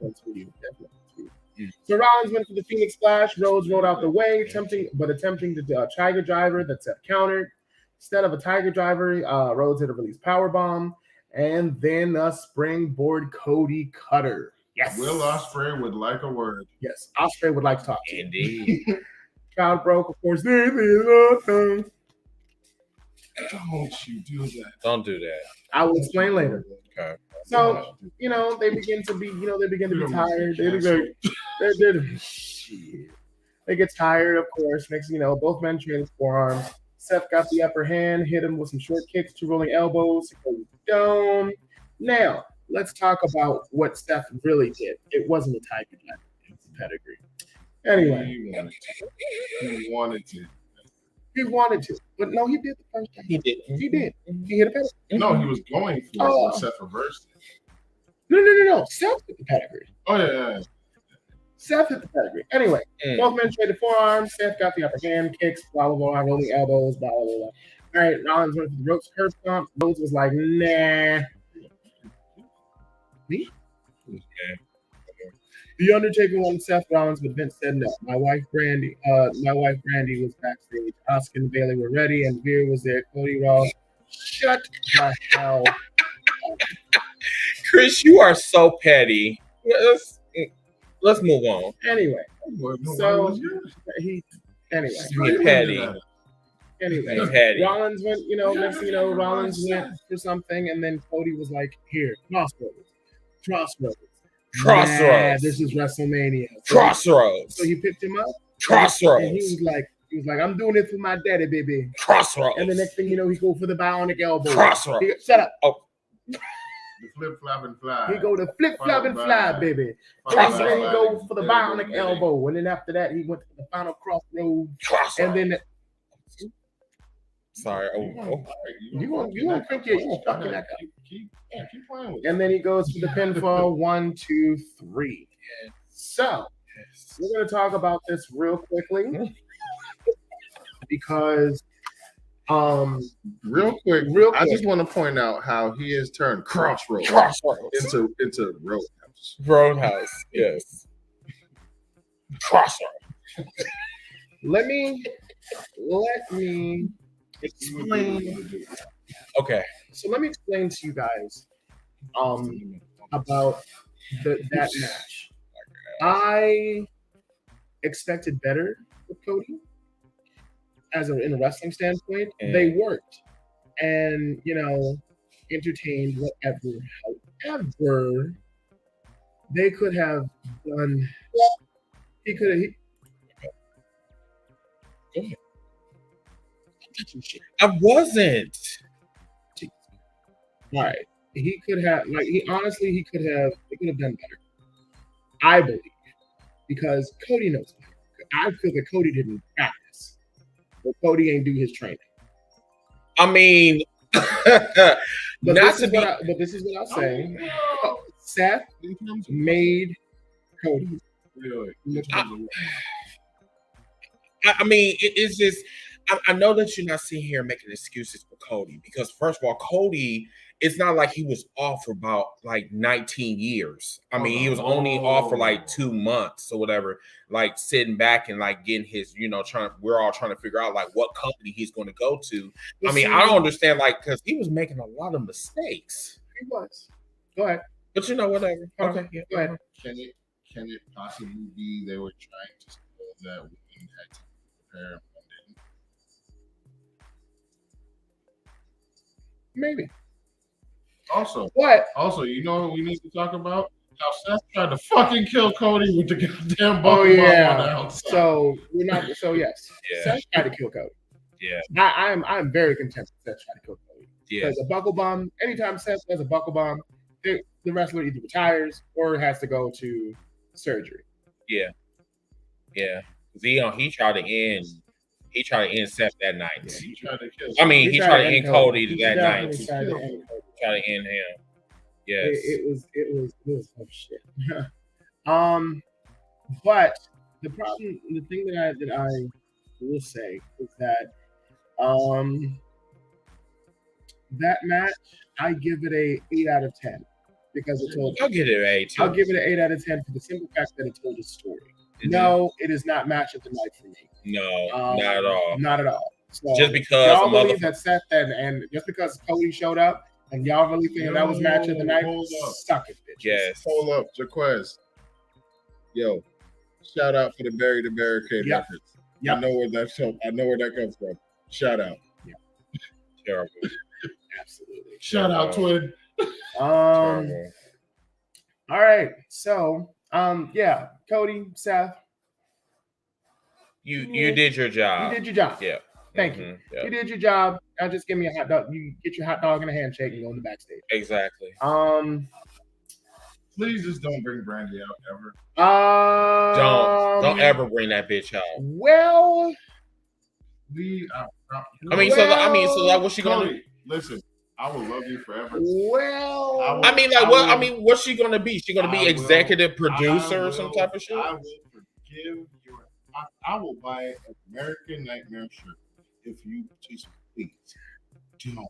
that's for you. Definitely. So Rollins went for the Phoenix Splash. Rhodes rolled out the way, attempting to Tiger Driver that's countered. Instead of a Tiger Driver, Rhodes hit a release power bomb, and then a springboard Cody Cutter. Yes. Will Ospreay would like a word. Yes, Ospreay would like to talk to you. Indeed. Crowd broke, of course. This is awesome. Don't you do that. Don't do that. I will explain later. Okay. So, they begin to be tired. They get tired, of course. Next, both men traded forearms. Seth got the upper hand, hit him with some short kicks, 2 rolling elbows, goes down. Now, let's talk about what Seth really did. It wasn't a Tiger Driver. It was a pedigree. Anyway. He wanted to. But no, he did the first time. He did. He hit a pedigree. No, he was going for Seth reversed it. No. Seth hit the pedigree. Oh, yeah. Seth hit the pedigree. Anyway, both men traded forearms. Seth got the upper hand, kicks, blah, blah, blah, rolling elbows, blah, blah, blah. All right, Rollins went for the ropes curb stomp. Rhodes was like, nah. Me? The Undertaker wanted Seth Rollins, but Vince said no. My wife Brandy was backstage. Asuka and Bailey were ready, and Veer was there. Cody Ross, shut the hell up. Chris, you are so petty. Let's move on. Anyway, so he Being petty. Anyway, Petty. Rollins went, next thing you know, Rollins went for something, and then Cody was like, "Here, Crossroads. Yeah, this is WrestleMania. Crossroads. So he picked him up. Crossroads. And he was like, I'm doing it for my daddy, baby. Crossroads. And the next thing you know, he go for the bionic elbow. Crossroads. Shut up. Oh. The flip flop and fly. He go to flip flop and fly, baby. And then he go for the bionic elbow. And then after that, he went to the final crossroads. And then sorry. You gonna think you're stuck in that guy. Keep playing with it. And then he goes for the pinfall 1, 2, 3. So we're gonna talk about this real quickly because real quick, I just want to point out how he has turned Crossroads into Roadhouse. Yes. Crossroads. Let me explain. Okay. So let me explain to you guys about that match. I expected better with Cody in a wrestling standpoint. They worked and entertained whatever. However, they could have done. He could have. Go ahead. I wasn't. All right. He could have, he could have done better. I believe. Because Cody knows better. I feel that Cody didn't practice. But Cody ain't do his training. I mean, but this is what I'll say. Seth made Cody. I mean, it's just, I know that you're not sitting here making excuses for Cody because, first of all, Cody, it's not like he was off for about 19 years. I mean, he was only off for 2 months or whatever, sitting back and getting his, we're all trying to figure out what company he's going to go to. I mean, I don't understand, because he was making a lot of mistakes. He was. Go ahead. But whatever. Okay, yeah, go ahead. Can it possibly be they were trying to spoil that women had to prepare and didn't? Maybe. Also, you know what we need to talk about? How Seth tried to fucking kill Cody with the goddamn bubble bomb on the outside. So we're not. So yes, Seth tried to kill Cody. Yeah, I'm very content with Seth trying to kill Cody. Yeah, because a buckle bomb. Anytime Seth does a buckle bomb, the wrestler either retires or has to go to surgery. Yeah. He tried to end. He tried to end Seth that night. Yeah, he tried to kill. He tried to end Cody that night. He tried to end Cody. Try to end him. Yes. It was some shit. But the thing that I will say is that that match, I give it a 8 out of 10 because it told. I'll give it an 8 too. I'll give it an 8 out of 10 for the simple fact that it told a story. No, it is not match of the night for me. No, not at all. Not at all. So just because y'all believe that Seth and just because Cody showed up and y'all really think that was match of the night, suck it, bitch. Yes. Hold up, Jaquez. Yo, shout out for the Bury the Barricade records. Yep. I know where that comes from. Shout out. Yeah. Terrible. Absolutely. Shout out, Twin. All right. So, Cody, Seth. You did your job. You did your job. Yeah. Thank you. Yep. You did your job. Now just give me a hot dog. You get your hot dog and a handshake and go in the backstage. Exactly. Please just don't bring Brandy out ever. Don't ever bring that bitch out. Well, so what's she gonna do? Listen, I will love you forever. Well, what's she gonna be? She gonna be executive producer or some type of shit? I will forgive your. I will buy an American Nightmare shirt if you just please don't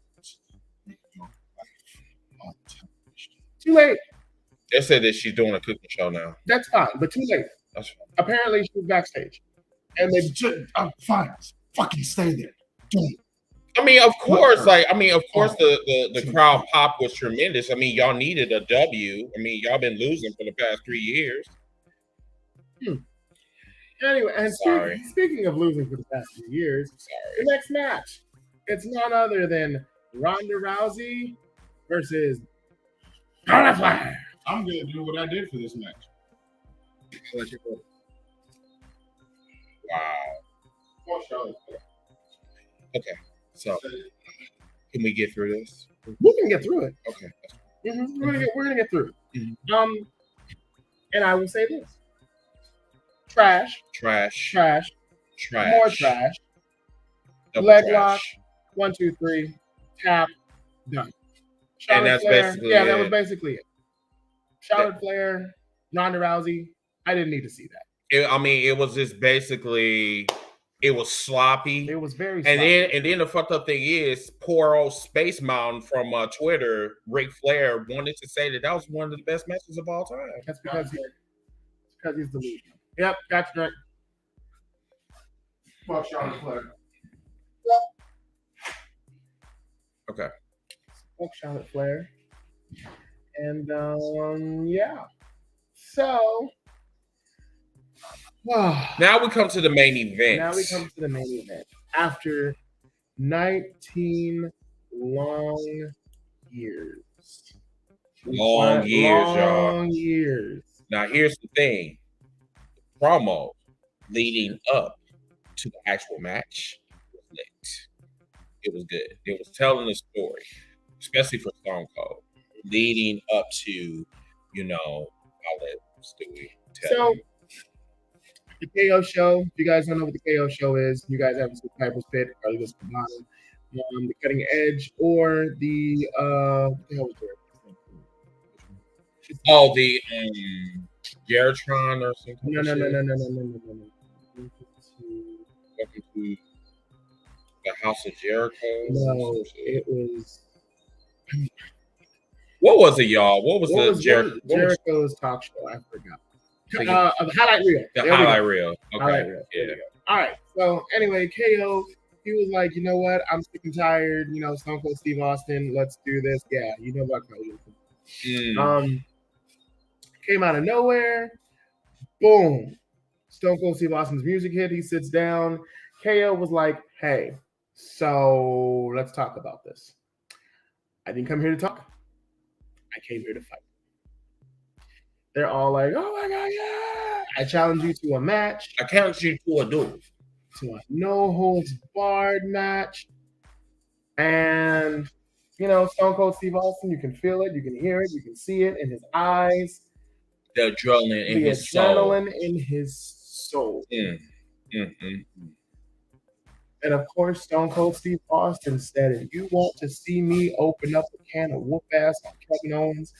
make your life on television. Too late. They said that she's doing a cooking show now. That's fine, but too late. That's fine. Apparently, she was backstage, and they just fine. Fucking stay there. I mean, of course, the crowd pop was tremendous. I mean, y'all needed a W. I mean, y'all been losing for the past 3 years. Anyway, and speaking of losing for the past 3 years, the next match, it's none other than Ronda Rousey versus Charlotte Flair. I'm gonna do what I did for this match. Wow. Okay, so can we get through this? We can get through it. Okay. We're gonna get through it. And I will say this: trash, more trash. Double Leg trash. lock. 1, 2, 3. Tap. Done. And that's basically that was basically it. Charlotte Flair, Ronda Rousey. I didn't need to see that. It was just basically, it was sloppy. It was very sloppy. And then the fucked up thing is, poor old Space Mountain from Twitter, Ric Flair, wanted to say that was one of the best matches of all time. That's because he's delusional. Yep, gotcha. Right. Fuck Charlotte Flair. Okay. Fuck Charlotte Flair. And yeah. So now we come to the main event. After 19 long years. Long y'all. Now here's the thing. The promo leading up to the actual match was lit. It was good. It was telling a story, especially for Stone Cold, leading up to, I'll let Stewie tell you. The KO show, if you guys don't know what the KO show is, you guys haven't seen Piper's Pit, Carly was Cabana, the Cutting Edge, or the what the hell was there? Oh, the Geritron or something. No. Welcome to the House of Jericho. No, it was. What was it, y'all? What was Jericho's talk show? I forgot. Highlight reel. The highlight reel. Okay. Highlight reel. Yeah. All right. So anyway, KO, he was like, you know what? I'm sick and tired. Stone Cold Steve Austin. Let's do this. Yeah, you know about Cody. Came out of nowhere. Boom. Stone Cold Steve Austin's music hit. He sits down. KO was like, hey, so let's talk about this. I didn't come here to talk. I came here to fight. They're all like, oh my God, yeah. I challenge you to a match. I challenge you to a duel. To a no-holds-barred match. And, Stone Cold Steve Austin, you can feel it, you can hear it, you can see it in his eyes. The adrenaline in his soul. The adrenaline in his soul. And of course, Stone Cold Steve Austin said, if you want to see me open up a can of whoop ass on Kevin Owens,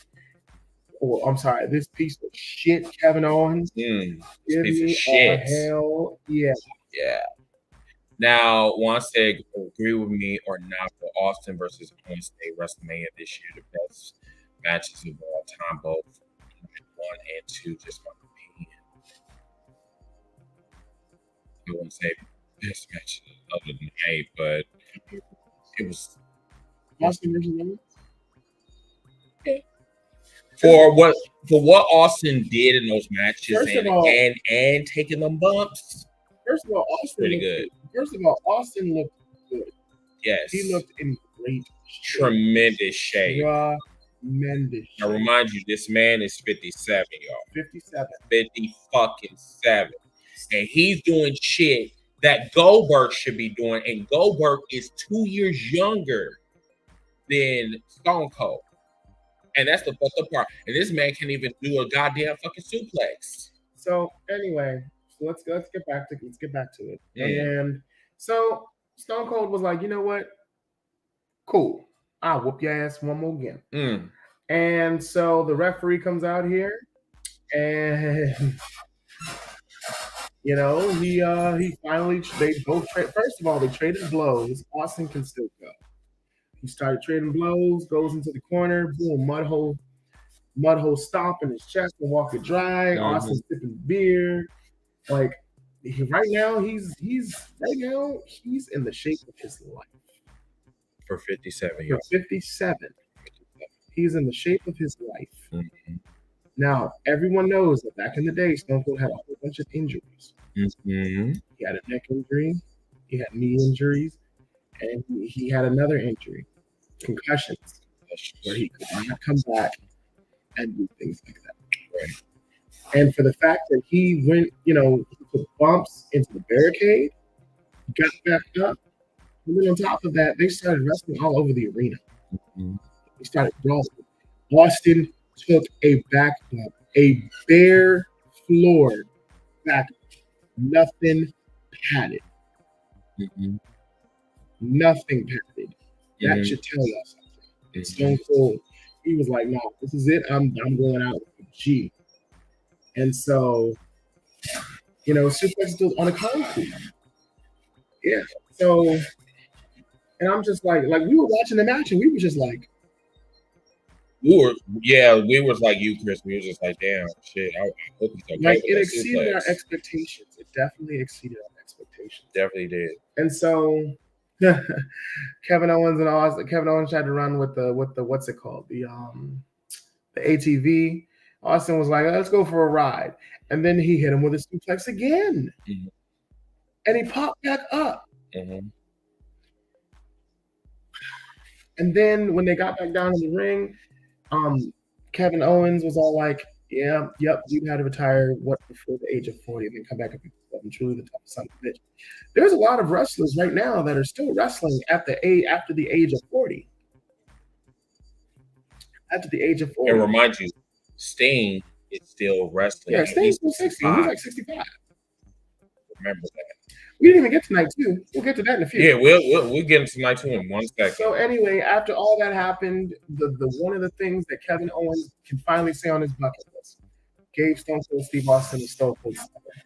or I'm sorry, this piece of shit, Kevin Owens, give piece me of shit. Hell yeah. Yeah. Now, once they agree with me or not for Austin versus Owens State WrestleMania this year, the best matches of all time, both 1 and 2, just my opinion. I wouldn't say best match other than 8, but it was Austin versus Owens? For what Austin did in those matches and taking them bumps. First of all, Austin looked good. Yes. He looked in great shape. Tremendous shape. Tremendous shape. I remind you, this man is 57, y'all. 57. 50-fucking-7. And he's doing shit that Goldberg should be doing. And Goldberg is 2 years younger than Stone Cold. And that's the fucked up part. And this man can't even do a goddamn fucking suplex. So anyway, let's get back to it. Yeah. And so Stone Cold was like, you know what? Cool. I'll whoop your ass one more again. And so the referee comes out here, and he finally first of all they traded blows. Austin can still go. He started trading blows, goes into the corner, boom, mud hole mud hole stomp in his chest and walk it dry. Mhm. Austin sipping beer. Like right now, he's in the shape of his life. For 57, For y'all. 57, he's in the shape of his life. Mm-hmm. Now, everyone knows that back in the day, Stone Cold had a whole bunch of injuries. Mm-hmm. He had a neck injury, he had knee injuries, and he had another injury, concussions, where he could not come back and do things like that. Right. And for the fact that he went, he took bumps into the barricade, got back up, and then on top of that, they started wrestling all over the arena. Mm-hmm. They started brawling. Austin took a back bump, a bare floor back, nothing padded. Mm-hmm. Nothing padded. That should tell us something. And Stone Cold, he was like, "No, this is it. I'm going out with a G." And so, suplex on a concrete. Yeah. So, and I'm just like we were watching the match and we were just like, we was like you, Chris. We were just like, damn, shit. I hope he's okay. Like it exceeded our expectations. It definitely exceeded our expectations. Definitely did. And so, Kevin Owens tried to run with the what's it called, the ATV. Austin was like, let's go for a ride, and then he hit him with a suplex again, and he popped back up. Mm-hmm. And then when they got back down in the ring, Kevin Owens was all like, "Yeah, yep, you had to retire before the age of 40 and then come back at 57. Truly the toughest son of a bitch." There's a lot of wrestlers right now that are still wrestling after the age of 40. After the age of 40. And remind you, Sting is still wrestling. Yeah, Sting's still 60. He's like 65. Remember that. We didn't even get to night 2. We'll get to that in a few. Yeah, we'll get into night 2 in 1 second. So anyway, after all that happened, the one of the things that Kevin Owens can finally say on his bucket list, gave Stone Cold Steve Austin a Stone Cold Stunner.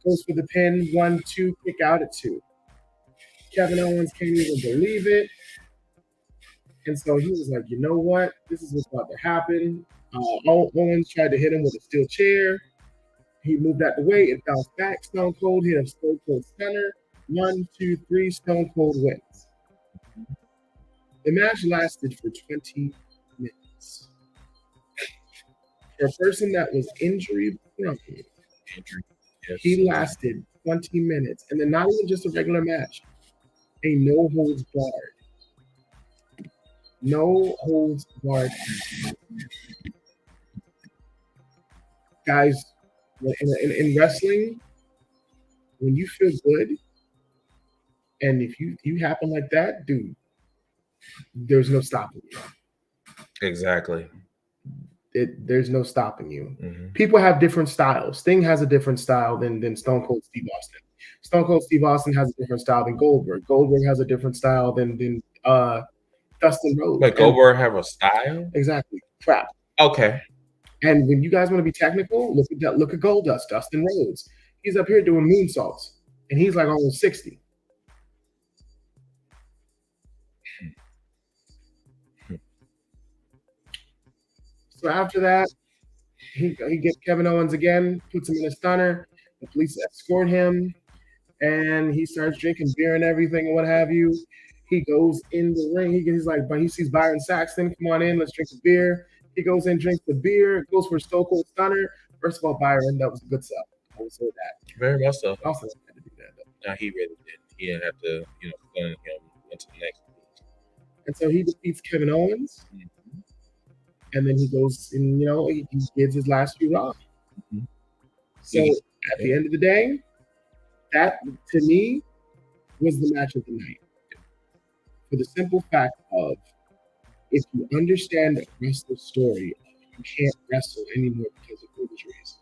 Goes for the pin, 1-2, kick out at 2. Kevin Owens can't even believe it. And so he was like, you know what? This is what's about to happen. Owens tried to hit him with a steel chair. He moved out the way. It bounced back. Stone Cold hit a Stone Cold Stunner. 1, 2, 3. Stone Cold wins. The match lasted for 20 minutes. For a person that was injury prone, he lasted 20 minutes. And then not even just a regular match. A no holds barred. No holds barred. Guys, in wrestling, when you feel good, and if you happen like that, dude, there's no stopping you. Exactly. There's no stopping you. Mm-hmm. People have different styles. Sting has a different style than Stone Cold Steve Austin. Stone Cold Steve Austin has a different style than Goldberg. Goldberg has a different style than Dustin Rhodes. But Goldberg have a style? Exactly. Crap. Okay. And when you guys want to be technical, look at Goldust, Dustin Rhodes. He's up here doing moonsaults, and he's like almost 60. So after that, he gets Kevin Owens again, puts him in a stunner. The police escort him, and he starts drinking beer and everything and what have you. He goes in the ring. He sees Byron Saxton. Come on in, let's drink a beer. He goes in, drinks the beer, goes for a Stone Cold Stunner. First of all, Byron, that was a good sell. I will say that. Very much so. Also had to do that, though. No, he really did. He didn't have to, stun him into the next week. And so he defeats Kevin Owens. Mm-hmm. And then he goes and, he gives his last few rounds. Mm-hmm. So at the end of the day, that, to me, was the match of the night. For the simple fact of, if you understand the wrestler's story, you can't wrestle anymore because of injuries.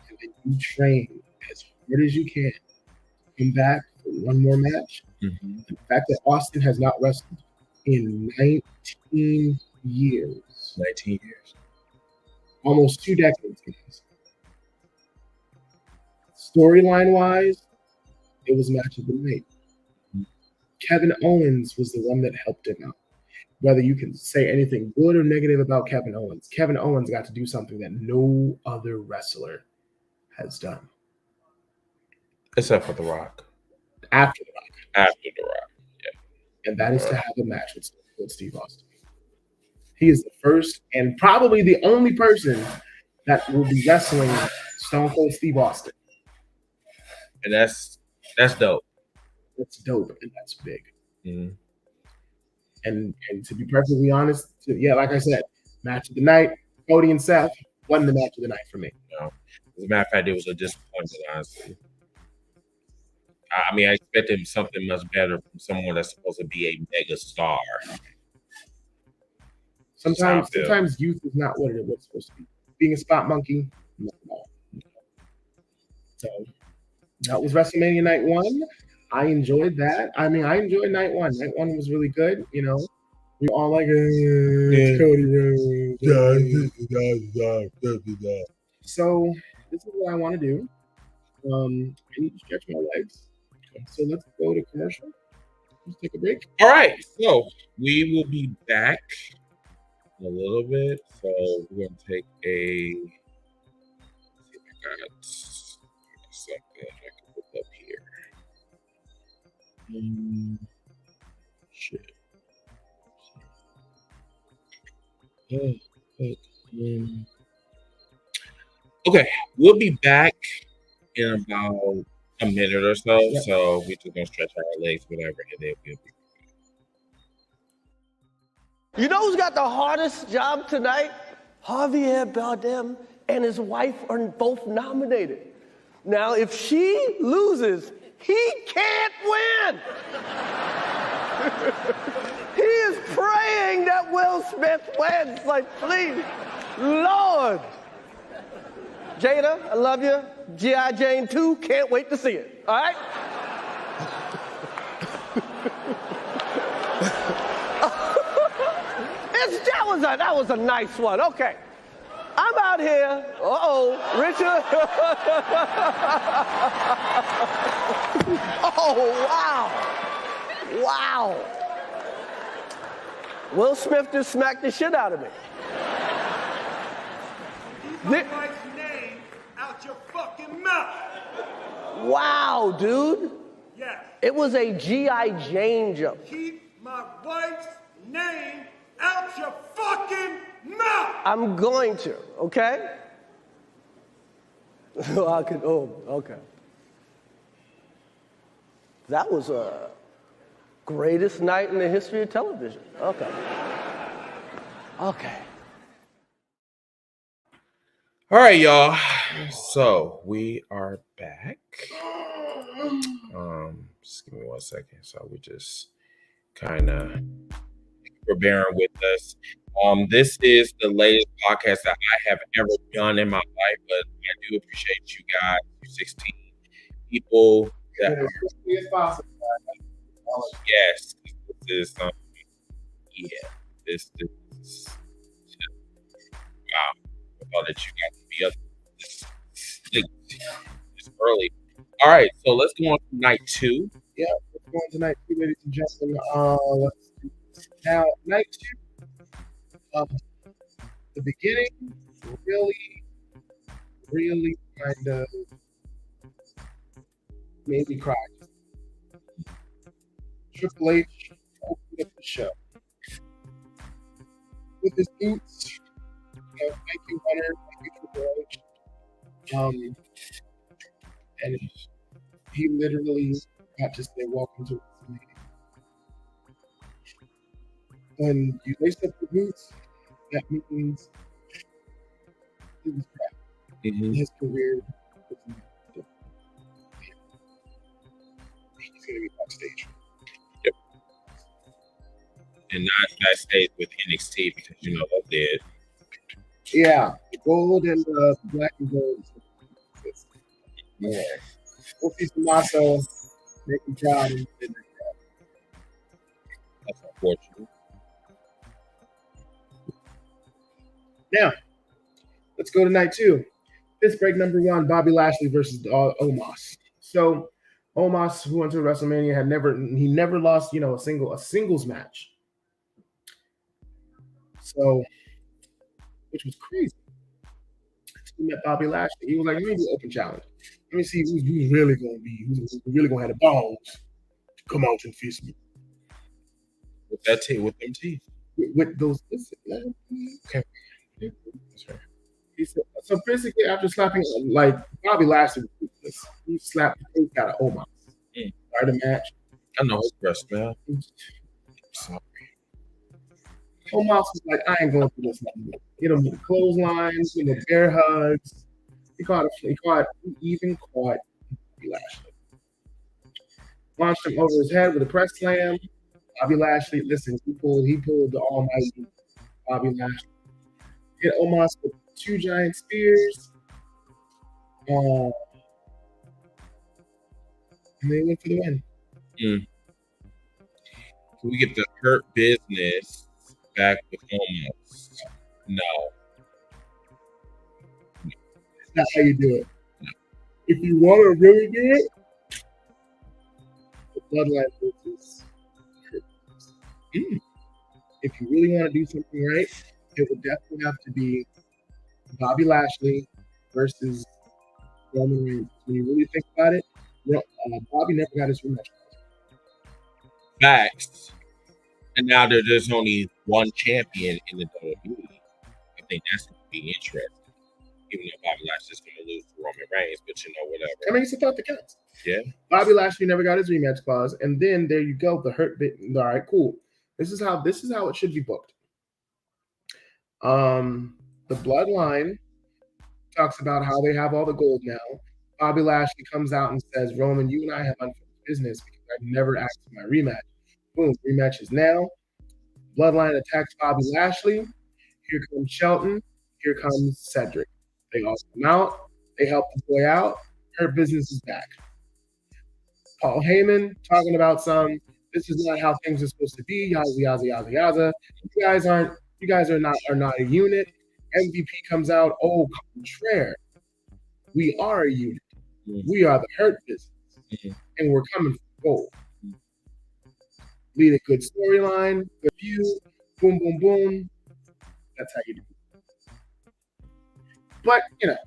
And then you train as hard as you can to come back for one more match. Mm-hmm. The fact that Austin has not wrestled in 19 years. 19 years. Almost 2 decades, guys. Storyline-wise, it was match of the night. Mm-hmm. Kevin Owens was the one that helped him out. whether you can say anything good or negative about Kevin Owens got to do something that no other wrestler has done. Except for The Rock. After The Rock. After The Rock, yeah. And that is to have a match with Steve Austin. He is the first and probably the only person that will be wrestling Stone Cold Steve Austin. And that's dope. That's dope, and that's big. Mm-hmm. And to be perfectly honest, like I said, match of the night, Cody and Seth wasn't the match of the night for me. No. As a matter of fact, it was a disappointment, honestly. I mean, I expected something much better from someone that's supposed to be a mega star. Sometimes youth is not what it was supposed to be. Being a spot monkey, not at all. So that was WrestleMania Night 1. I enjoyed that. I mean, I enjoyed Night 1. Night 1 was really good. You know, we all like it's Cody Rhodes. So this is what I want to do. I need to stretch my legs. So let's go to commercial. Let's take a break. All right. So we will be back in a little bit. So we're going to take a. See if I got something I can put up here. Shit. Okay, we'll be back in about a minute or so. Yep. So we're just gonna stretch our legs, whatever, and then we'll be. You know who's got the hardest job tonight? Javier Bardem and his wife are both nominated. Now, if she loses, he can't win. He is praying that Will Smith wins. Like, please, Lord. Jada, I love you. G.I. Jane 2, can't wait to see it. All right? That was a nice one. Okay. I'm out here. Richard. Oh, wow. Wow. Will Smith just smacked the shit out of me. Keep my wife's name out your fucking mouth. Wow, dude. Yes. It was a G.I. Jane joke. Keep my wife's name out your fucking mouth. I'm going to, okay? Okay. That was a greatest night in the history of television. Okay. Okay. All right, y'all. So we are back. Just give me 1 second. So we just kind of for bearing with us. This is the latest podcast that I have ever done in my life, but I do appreciate you guys, 16 people that are, yes, this is this is wow. I'll let you guys be up this early. All right, so let's go on to night 2. Yeah, let's go on to night 2, ladies and gentlemen. Now, night 2, the beginning really kind of made me cry. Triple H opened up the show with his boots. Thank you, Hunter. Thank you, Triple H. And he literally got to say, "Welcome to WrestleMania." When you lace up the boots, that means it was crap. Mm-hmm. His career was done. He's going to be backstage. Yep. And not backstage with NXT because you know that's dead. Yeah, the gold and the black and gold. Yeah. We'll see Tommaso make him proud. That's unfortunate. Now, let's go to night 2. Fifth break number 1, Bobby Lashley versus Omos. So, Omos, who went to WrestleMania, he never lost, a singles match. So, which was crazy. He met Bobby Lashley. He was like, let me do open challenge. Let me see who's really going to be, who's really going to have the balls to come out and face me. With that teeth, with them teeth. With those. Okay. That's right. He said, so basically, after slapping, like, Bobby Lashley, he slapped the tape out of Omos. Started the match. I know his breast, man. Sorry. Omos was like, I ain't going through this anymore. Hit him with clotheslines, bear hugs. He even caught Bobby Lashley. Launched him over his head with a press slam. Bobby Lashley, listen, he pulled the almighty Bobby Lashley. Hit Omos with 2 giant spears. And they went for the win. Can we get the Hurt Business back with Omos? No. That's not how you do it. If you want to really do it, the Bloodline versus Hurt Business. If you really want to do something right, it would definitely have to be Bobby Lashley versus Roman Reigns. When you really think about it, Bobby never got his rematch. Facts. And now there's only one champion in the WWE. I think that's going to be interesting. Even though Bobby Lashley's going to lose to Roman Reigns, but whatever. I mean, it's a thought that counts. Yeah. Bobby Lashley never got his rematch clause, and then there you go. The Hurt bit. All right, cool. This is how it should be booked. The Bloodline talks about how they have all the gold now. Bobby Lashley comes out and says, Roman, you and I have unfinished business because I never asked for my rematch. Boom, rematch is now. Bloodline attacks Bobby Lashley. Here comes Shelton. Here comes Cedric. They all come out. They help the boy out. Hurt Business is back. Paul Heyman talking about this is not how things are supposed to be. Yaza, yaza, yaza, yaza. You guys are not a unit. MVP comes out. Oh, contraire. We are a unit. We are the Hurt Business. And we're coming for gold. Lead a good storyline, good view, boom, boom, boom. That's how you do it. But, it's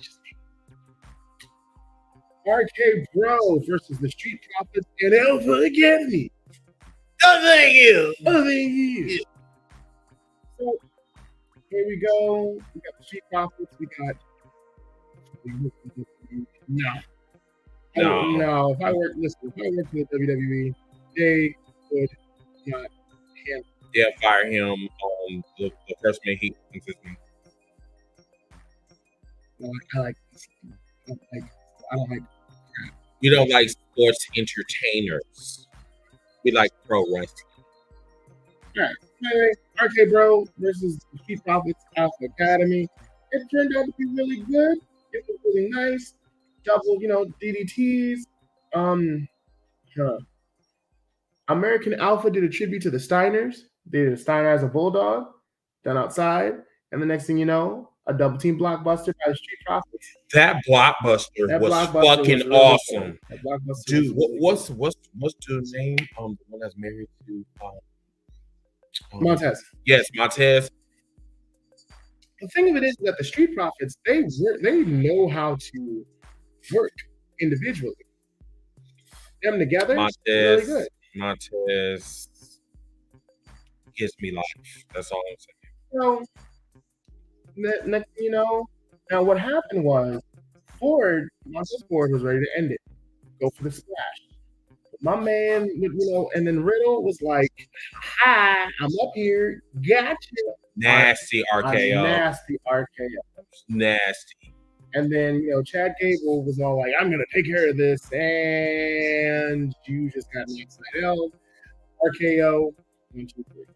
just me. RK Bro versus the Street Profits and Alpha Academy. Oh, thank you. So, here we go. We got the Street Profits. We got... No. If I worked for the WWE, they would not handle. Yeah, fire him on the first man he consistently. I like this. I don't like crap. You don't like sports entertainers. We like pro wrestling. All right. Anyway, RK Bro versus the Street Profits Alpha Academy. It turned out to be really good. It was really nice. Double, DDTs. American Alpha did a tribute to the Steiners. They did a Steiner as a bulldog done outside. And the next thing you know, a double team blockbuster by the Street Profits. That blockbuster was fucking really awesome. Dude, what's the name? The one that's married to Montez. Yes, Montez. The thing of it is that the Street Profits, they know how to work individually. Them together, really good. Montez gives me life. That's all I'm saying. So, next thing you know, now what happened was Montez Ford was ready to end it. Go for the splash. My man, and then Riddle was like, hi, I'm up here. Gotcha. Nasty RKO. Nasty RKO. Nasty. And then, Chad Gable was all like, I'm going to take care of this. And you just got me upside out. RKO. 1, 2, 3.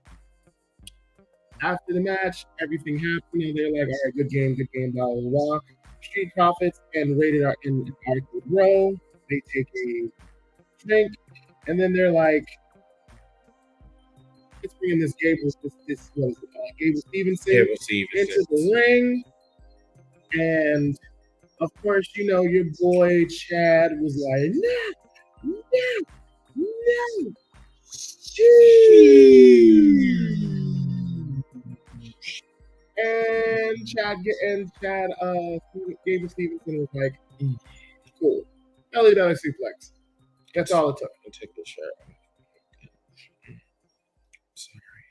After the match, everything happened. They're like, all right, good game, blah, blah, blah. Street Profits and Rated R and RK Bro. They take a drink. And then they're like, let's bring in this Gable Stevenson into the ring. And of course, your boy Chad was like, no. And David Stevenson was like, cool. Belly down suplex. That's all it took. Take the shirt. Sorry.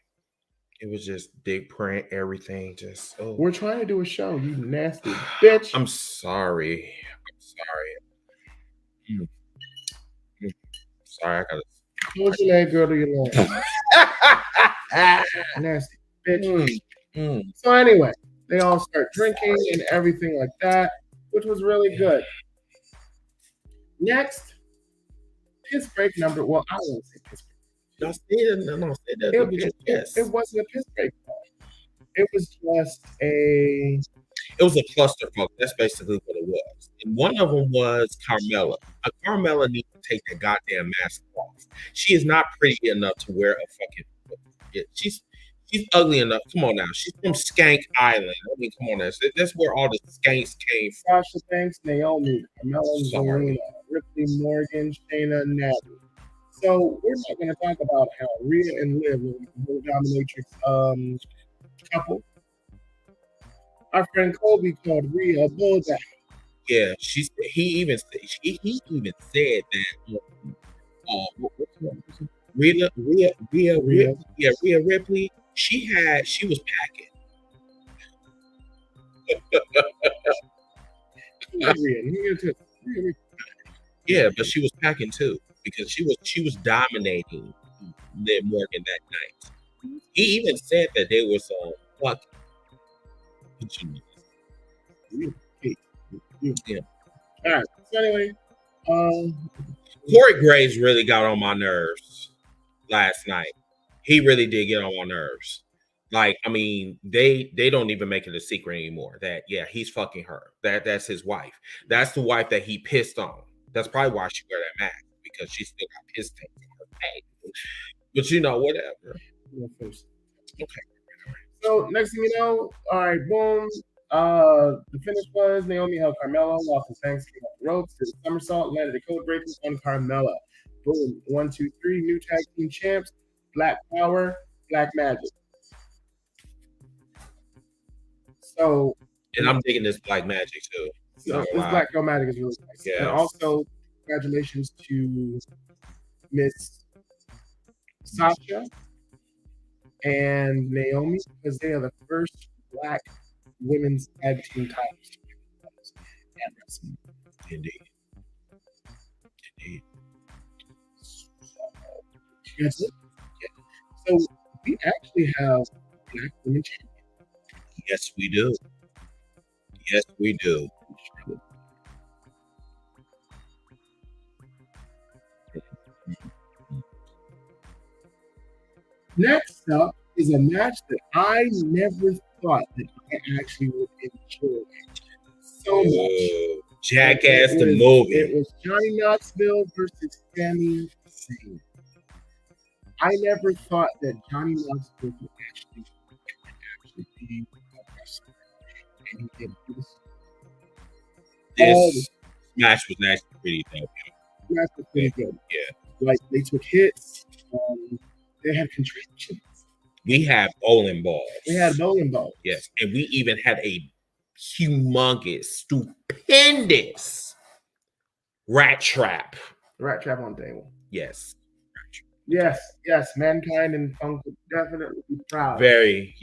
It was just big print, everything. Just We're trying to do a show, you nasty bitch. I'm sorry. Sorry, I gotta Close your leg, girl, to your leg. Nasty bitch. So anyway, they all start drinking and everything like that, which was really good. Next, piss break number. Well, I won't say piss break. No, say that. It wasn't a piss break. It was just a. It was a clusterfuck. That's basically what it was. And one of them was Carmella. Carmella needs to take that goddamn mask off. She is not pretty enough to wear a fucking. She's ugly enough. Come on now. She's from Skank Island. I mean, come on now. That's where all the skanks came from. Sasha Banks, Naomi, Carmella, Zelina, Ripley, Morgan, Shayna, Natty. So we're not going to talk about how Rhea and Liv were the dominatrix couple. Our friend Kobe called Rhea a bulldog. Yeah, he even said that. Rhea Ripley. She was packing. Yeah, but she was packing too because she was dominating Liv Morgan that night. He even said that they were some fucking. Yeah. All right. So anyway, Corey Graves really got on my nerves last night. He really did get on my nerves. Like, I mean, they don't even make it a secret anymore that he's fucking her. That's his wife. That's the wife that he pissed on. That's probably why she wear that mask because she still got piss stains on her face. But whatever. Okay. So next thing you know, all right, boom. The finish was Naomi held Carmella, lost his thanks, came off the ropes, did a somersault, landed a code breaker on Carmella. Boom. 1, 2, 3, new tag team champs, Black Power, Black Magic. So, and I'm digging this Black Magic too. So this Black Girl Magic is really nice. Yeah. And also, congratulations to Miss Sasha and Naomi because they are the first Black women's tag team titles. Indeed. That's it. Yeah. So we actually have Black women champions. Yes, we do. Yes, we do. Next up is a match that I never thought that I actually would enjoy so much. Jackass the movie. It was Johnny Knoxville versus Sami Zayn. I never thought that Johnny Knoxville would actually be a wrestler. And he did this match was actually pretty dope. Match was pretty good. Yeah. Like they took hits. They had contractions. We have bowling balls. We had bowling balls. Yes. And we even had a humongous, stupendous rat trap. Rat trap on the table. Yes. Yes. Mankind and Punk would definitely be proud. Very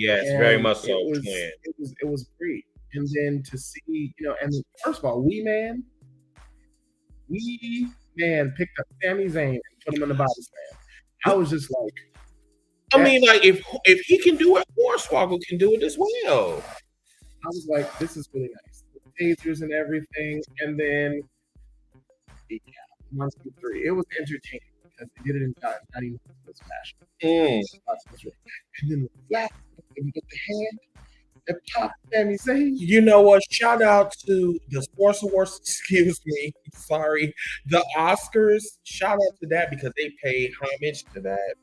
much so. It was great. And then to see, and first of all, We Man picked up Sami Zayn and put him in the body slam. I was just like, I mean, like if he can do it, Hornswoggle can do it as well. I was like, this is really nice. The tasers and everything, and then 1, 2, 3. It was entertaining because they did it in time. Not even this fashion. And then the flat with the hand that popped Sami Zayn. You know what? Shout out to the Sports Awards. Excuse me. Sorry. The Oscars. Shout out to that because they pay homage to that.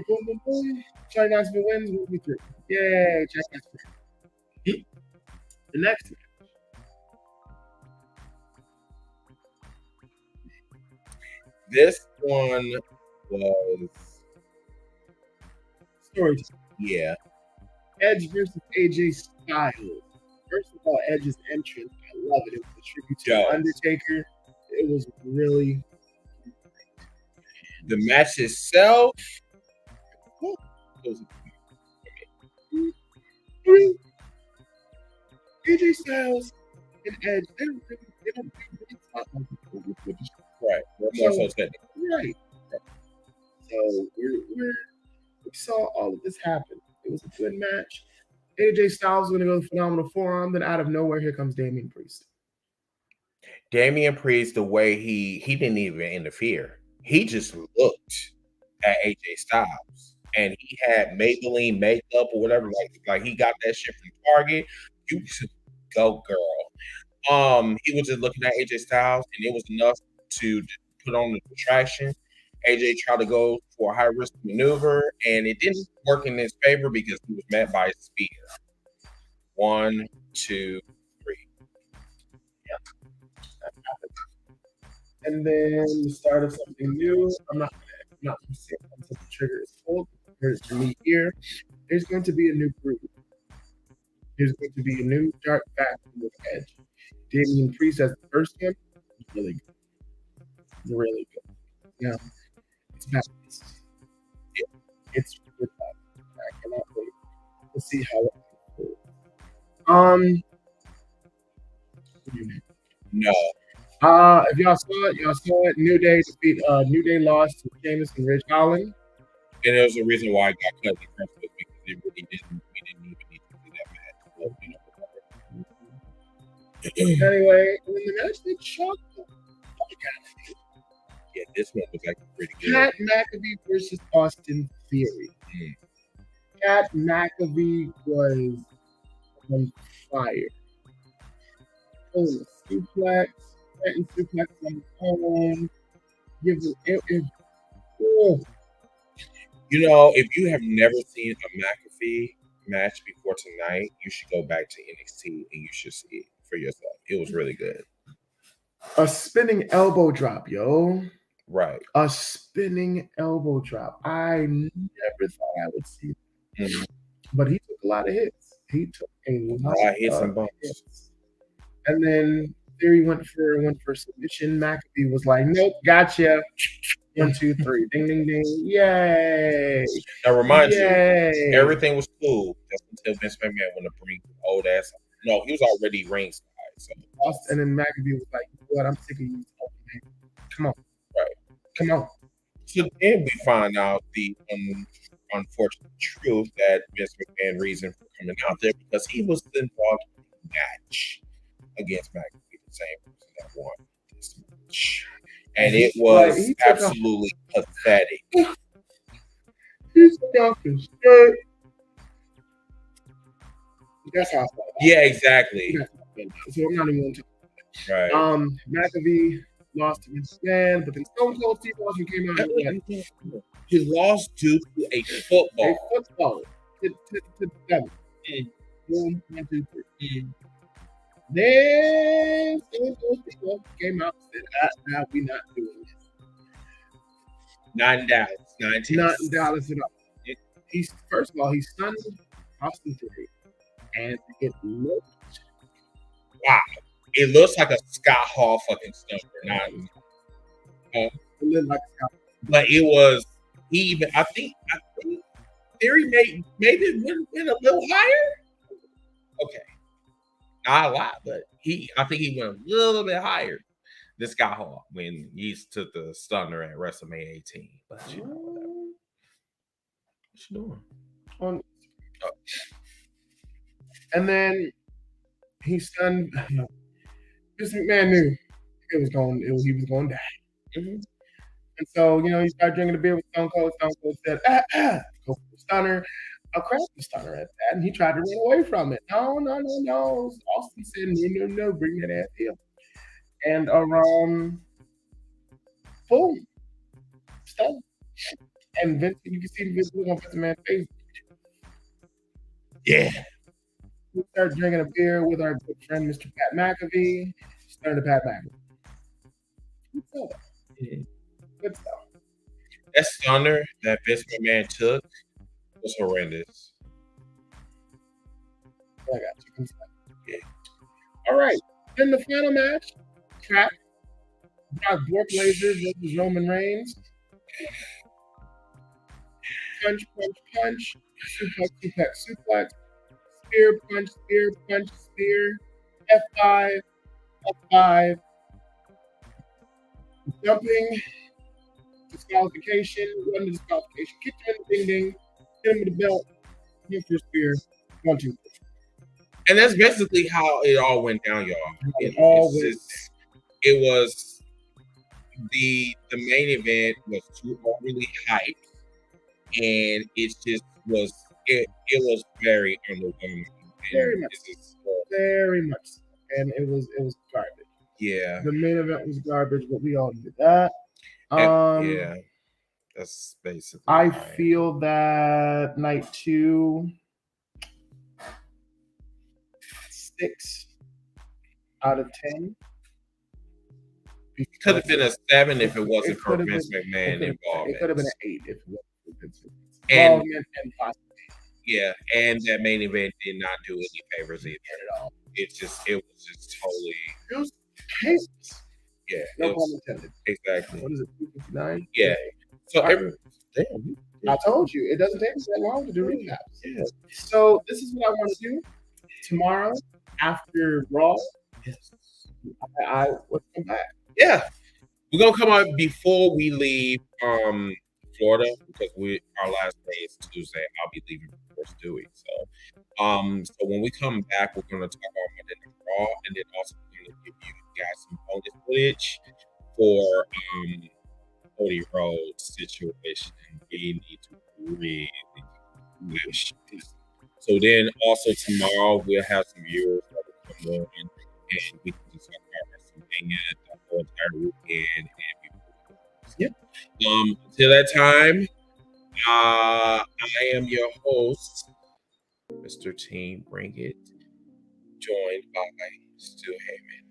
Boom, boom, boom. Johnny Knoxville wins. 1, 2, 3. Yay, Jack Knoxville. The next match. This one was storytelling. Yeah. Edge versus AJ Styles. First of all, Edge's entrance, I love it. It was a tribute to The Undertaker. It was really the match itself. AJ Styles and Edge, they don't right. We're more so technical. Right. So we saw all of this happen. It was a good match. AJ Styles was going to go to Phenomenal Forearm. Then out of nowhere, here comes Damian Priest. Damian Priest, the way he didn't even interfere. He just looked at AJ Styles, and he had Maybelline makeup or whatever. Like he got that shit from Target. You should go, girl. He was just looking at AJ Styles, and it was enough to put on the distraction. AJ tried to go for a high risk maneuver, and it didn't work in his favor because he was met by a spear. 1, 2, 3. Yeah. And then the start of something new. I'm not going to say until the trigger is pulled. There's for me here. There's going to be a new group. There's going to be a new dark faction with Edge. Damian Priest as the first one. Really good. Really good. Yeah. It's balanced. It's good. I cannot wait to see how it goes. No. If y'all saw it. New Day lost to Sheamus and Ridge Holland. And there was a reason why I got cut in the first place because we didn't even need to do that match. Anyway, and then the match that shocked them. Yeah, this one was like pretty good. Pat McAfee versus Austin Theory. Pat McAfee was on fire. Pulling a suplex, and suplex on his own. You know, if you have never seen a McAfee match before tonight, you should go back to NXT and you should see it for yourself. It was really good. A spinning elbow drop, yo. Right. A spinning elbow drop. I never thought I would see it. Mm-hmm. But he took a lot of hits. He took a lot of hits and bumps. And then Theory went for submission. McAfee was like, nope, gotcha. 1, 2, 3. Ding, ding, ding. Yay. Now remind you, everything was cool just until Vince McMahon wanted to bring old ass. No, he was already ringside. So. And then McAfee was like, what? I'm sick of you. Come on. Right. Come on. So then we find out the unfortunate truth that Vince McMahon reason for coming out there because he was involved in a match against McAfee, the same person that won this match. And it was absolutely pathetic. He's got the shirt. That's how I felt. Yeah, exactly. So I'm not even going to talk about it. Right. McAfee lost to Vince McMahon, but then Stone Cold Steve Austin came out. He lost due to a football. A football. To the devil. 1, 2, 3. Then Stone Cold Steve Austin came out and said, we're not doing this. Not in Dallas. Not in Dallas at all. First of all, he stunned Austin Theory. And it looked. Wow. It looks like a Scott Hall fucking stumper. It looked like Scott. But it was even. I think Theory maybe went a little higher. Okay. Not a lot, but I think he went a little bit higher than Scott Hall when he took the stunner at WrestleMania 18. But you know, whatever. What you doing? And then he stunned. Vince McMahon knew he was going to die. Mm-hmm. And so, he started drinking a beer with Stone Cold. Stone Cold said, go for the stunner. A crappy stunner at that. And he tried to run away from it. No. Austin said, no, bring that ass here. And boom. Stun. And Vince, you can see Vince look on Vince McMahon's face. Yeah. We started drinking a beer with our good friend, Mr. Pat McAfee. Started to Pat McAfee. Good stuff. That stunner that Vince McMahon took was horrendous. I got you. Yeah. All right. Then the final match, track. Got Brock Lesnar versus Roman Reigns. Punch, punch, punch. Suplex, suplex, suplex. Spear, punch, spear, punch, spear. F5, F5. Jumping. Disqualification. Run to disqualification. Kick him in the ding ding. Hit him with the belt. Hit for a spear. 1, 2, 3. And that's basically how it all went down, y'all. It was the main event was too overly hyped, and it just was it was very underwhelming. Very much, very much, and it was garbage. Yeah, the main event was garbage, but we all knew that. Yeah, that's basically. I feel that night 2, 6 out of 10. It could have been a 7 if it wasn't for Vince McMahon involved. It could have been an 8 if it wasn't for Vince McMahon involvement and possibly. Yeah, and that main event did not do any favors either at all. It was just totally. It was chaos. Yeah, no pun intended. Exactly. What is it? 259. Yeah. So I told you it doesn't take us that long to do recaps. Yeah. So this is what I want to do tomorrow after Raw. Yes. I will come back. Yeah, we're gonna come out before we leave Florida because our last day is Tuesday. I'll be leaving before Stewie. So when we come back, we're gonna talk about Monday Night Raw, and then also we're gonna give you guys some bonus footage for Cody Rhodes situation. We need to really wish. So then also tomorrow we'll have some viewers that will come on and we can just talk about WrestleMania the whole entire weekend. Yep. Until that time, I am your host, Mr. Team Bring It, joined by Stu Heyman.